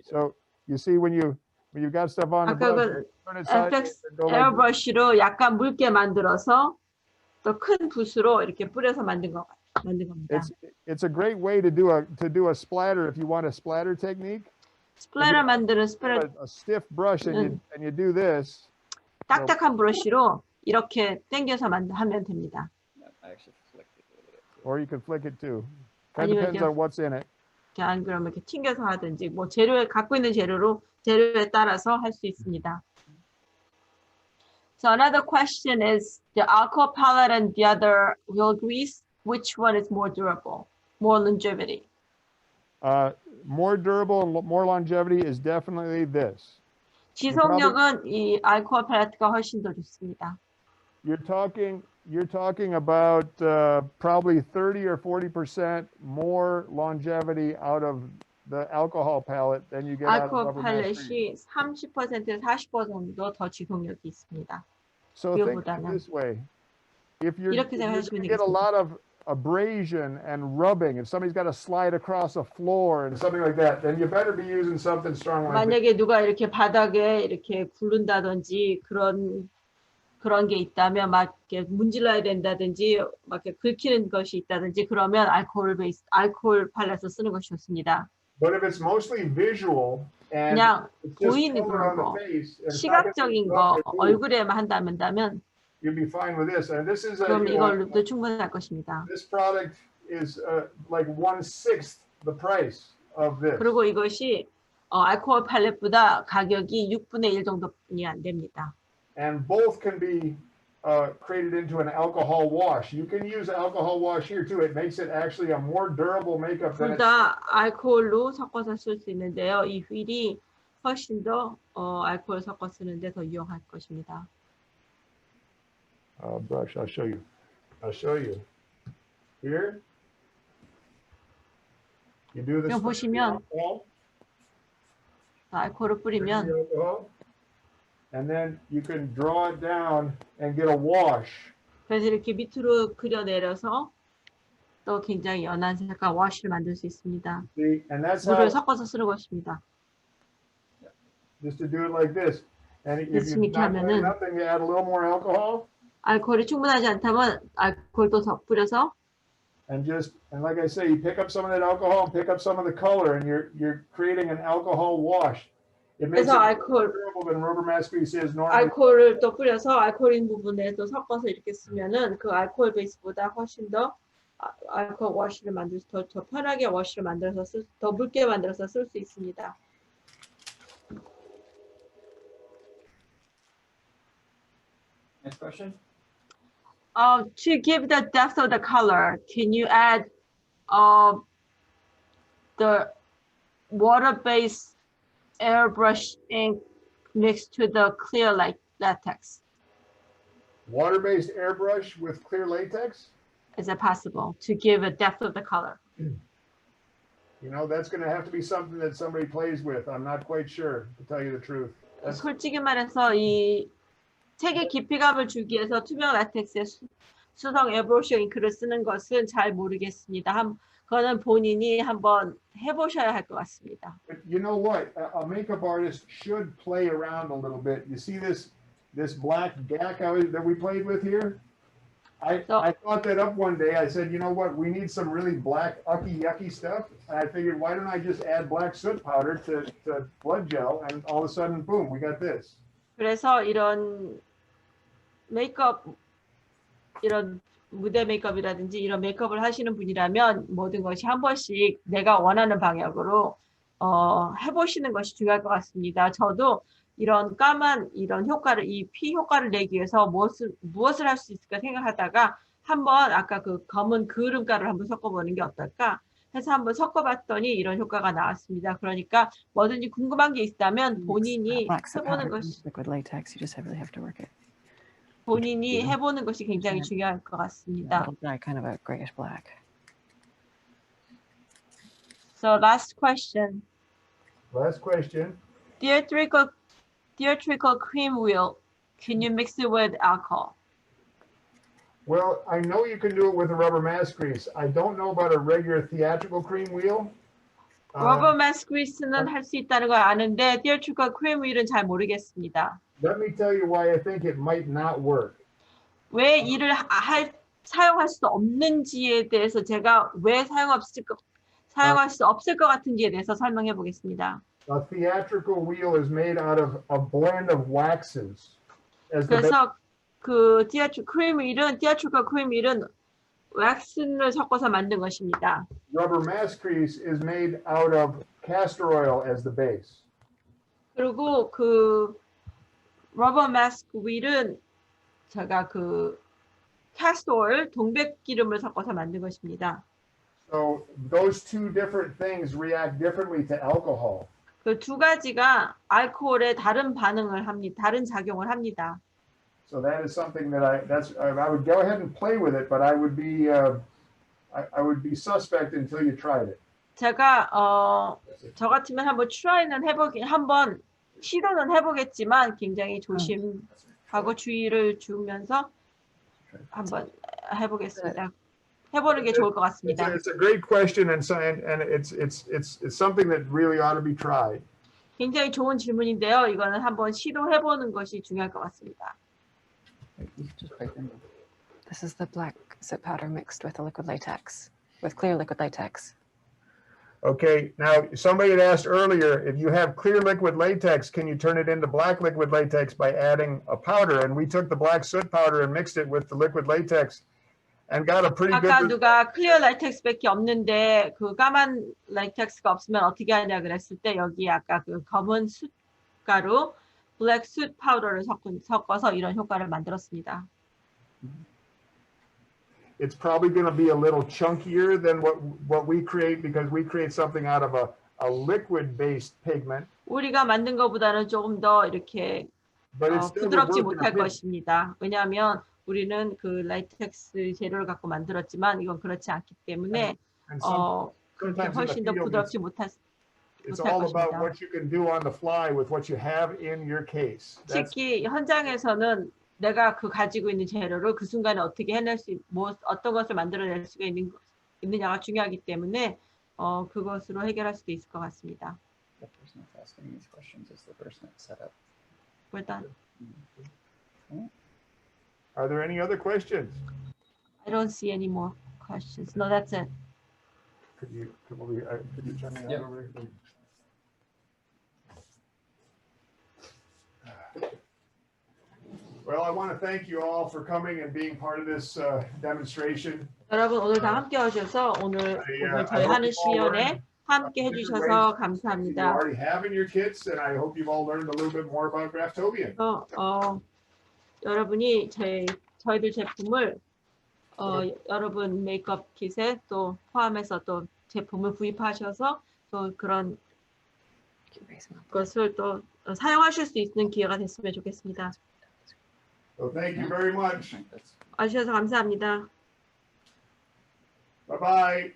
So you see when you've got stuff on the brush, 아까 turn it 그 sideways FX and go like this. 에어브러쉬로 약간 묽게 만들어서 또 큰 붓으로 이렇게 뿌려서 만든 겁니다. It's a great way to do a splatter if you want a splatter technique. 스플래터 만드는 스플래터 A stiff brush and you do this. 딱딱한 브러쉬로 이렇게 당겨서 하면 됩니다. I actually flicked it a little bit. Or you can flick it too. That depends on what's in it. 안 그러면 이렇게 튕겨서 하든지 뭐 갖고 있는 재료에 따라서 할 수 있습니다. So another question is the alcohol palette and the other wheel grease. Which one is more durable, more longevity? More durable and more longevity is definitely this. 지속력은 이 알코올 팔레트가 훨씬 더 좋습니다. You're talking about probably 30 or 40% more longevity out of the alcohol palette than you get out of 알코올 rubber mask 팔렛이 grease. 30%에서 40% 정도 더 지속력이 있습니다. So think of it 그거보다는. this way. If you're 이렇게 going 생각하시면 to get a 되겠습니다. lot of abrasion and rubbing, if somebody's got to slide across a floor and something like that, then you better be using something strong like this. 만약에 누가 이렇게 바닥에 이렇게 굴른다든지 그런 게 있다면 막 이렇게 문질러야 된다든지 막 이렇게 긁히는 것이 있다든지 그러면 알코올 팔렛을 쓰는 것이 좋습니다. But if it's mostly visual and 그냥 it's just 보이는 color on 거, the face and 시각적인 거 얼굴에만 한다면 you'd be fine with this. And this is 그럼 이걸로도 충분할 것입니다. this product is like 1/6 the price of this. 그리고 이것이 알코올 팔렛보다 가격이 6분의 1 정도뿐이 안 됩니다. And both can be created into an alcohol wash. You can use alcohol wash here too. It makes it actually a more durable makeup than 둘 다 알코올로 섞어서 쓸 수 있는데요. 이 휠이 훨씬 더 알코올 섞어 쓰는데 더 유용할 것입니다. brush. I'll show you. Here. You do this. 그냥 보시면 알코올을 뿌리면 and then you can draw it down and get a wash. 그래서 이렇게 밑으로 그려내려서 또 굉장히 연한 색깔 워시를 만들 수 있습니다. See, and that's 물을 how, 섞어서 쓰는 것입니다. just to do it like this. And if you're 이렇게 not doing 하면은 nothing, you add a little more alcohol. 알코올이 충분하지 않다면 알코올도 더 뿌려서 And like I say, you pick up some of that alcohol and pick up some of the color, and you're creating an alcohol wash. It makes it 그래서 more durable than rubber mask grease is normally. 알코올을 또 뿌려서 알코올인 부분에 또 섞어서 이렇게 쓰면은 그 알코올 베이스보다 훨씬 더 알코올 워시를 만들 수 더 편하게 워시를 만들어서 더 묽게 만들어서 쓸 수 있습니다. Next question. To give the depth of the color, can you add the water-based airbrush ink mixed to the clear latex? Water-based airbrush with clear latex? Is it possible to give a depth of the color? You know, that's going to have to be something that somebody plays with. I'm not quite sure, to tell you the truth. 솔직히 말해서 이 색의 깊이감을 주기 위해서 투명 라텍스의 수성 에어브러쉬 잉크를 쓰는 것은 잘 모르겠습니다. 그거는 본인이 한번 해보셔야 할 것 같습니다. But you know what? A makeup artist should play around a little bit. You see this black gack that we played with here? I thought that up one day. I said, you know what? We need some really black, yucky stuff. And I figured, why don't I just add black soot powder to blood gel? And all of a sudden, boom, we got this. 그래서 이런 메이크업, 이런 무대 메이크업이라든지 이런 메이크업을 하시는 분이라면 모든 것이 한 번씩 내가 원하는 방향으로 해보시는 것이 중요할 것 같습니다. 저도 이런 까만 이런 효과를, 이 피 효과를 내기 위해서 무엇을 할 수 있을까 생각하다가 한번 아까 그 검은 그을음가루를 한번 섞어보는 게 어떨까 해서 한번 섞어봤더니 이런 효과가 나왔습니다. 그러니까 뭐든지 궁금한 게 있다면 본인이 해보는 것이 본인이 해보는 것이 굉장히 중요할 것 같습니다. Kind of a grayish black. So last question. Last question. Theatrical cream wheel. Can you mix it with alcohol? Well, I know you can do it with a rubber mask grease. I don't know about a regular theatrical cream wheel. 러버 마스 그리스는 할 수 있다는 걸 아는데 theatrical cream wheel은 잘 모르겠습니다. Let me tell you why I think it might not work. 왜 이를 사용할 수 없는지에 대해서 제가 왜 사용할 수 없을 것 같은지에 대해서 설명해 보겠습니다. A theatrical wheel is made out of a blend of waxes. 그래서 그 theatrical cream wheel은 왁스를 섞어서 만든 것입니다. Rubber mask grease is made out of castor oil as the base. 그리고 그 러버 마스크 휠은 제가 그 캐스터 오일, 동백기름을 섞어서 만든 것입니다. So those two different things react differently to alcohol. 그 두 가지가 알코올에 다른 반응을 합니다. 다른 작용을 합니다. So that is something that I would go ahead and play with it, but I would be suspect until you tried it. 제가 저 같으면 한번 한번 시도는 해보겠지만 굉장히 조심하고 주의를 주면서 한번 해보겠습니다. 해보는 게 좋을 것 같습니다. It's a great question, and it's something that really ought to be tried. 굉장히 좋은 질문인데요. 이거는 한번 시도해보는 것이 중요할 것 같습니다. This is the black soot powder mixed with the liquid latex, with clear liquid latex. Okay, now somebody had asked earlier, if you have clear liquid latex, can you turn it into black liquid latex by adding a powder? And we took the black soot powder and mixed it with the liquid latex and got a pretty good. 아까 누가 클리어 라텍스밖에 없는데 그 까만 라텍스가 없으면 어떻게 하냐 그랬을 때 여기 아까 그 검은 숯가루, 블랙 숯 파우더를 섞어서 이런 효과를 만들었습니다. It's probably going to be a little chunkier than what we create because we create something out of a liquid-based pigment. 우리가 만든 것보다는 조금 더 이렇게 부드럽지 못할 것입니다. 왜냐하면 우리는 그 라텍스 재료를 갖고 만들었지만 이건 그렇지 않기 때문에 그렇게 훨씬 더 부드럽지 못할 It's all about what you can do on the fly with what you have in your case. 특히 현장에서는 내가 그 가지고 있는 재료를 그 순간에 어떻게 해낼 어떤 것을 만들어낼 수가 있느냐가 중요하기 때문에 그것으로 해결할 수도 있을 것 같습니다. The person that's asking these questions is the person that set up. We're done. Are there any other questions? I don't see any more questions. No, that's it. Could you come over here? Could you turn me Yeah. over here? Well, I want to thank you all for coming and being part of this demonstration. 여러분 오늘 다 함께 오셔서 오늘 저희 하는 시연에 함께 해주셔서 You 감사합니다. already have in your kits, and I hope you've all learned a little bit more about Graftobian. 여러분이 저희들 제품을 여러분 메이크업 킷에 또 포함해서 또 제품을 구입하셔서 또 그런 것을 또 사용하실 수 있는 기회가 됐으면 좋겠습니다. So thank you very much. 와주셔서 감사합니다. Bye-bye.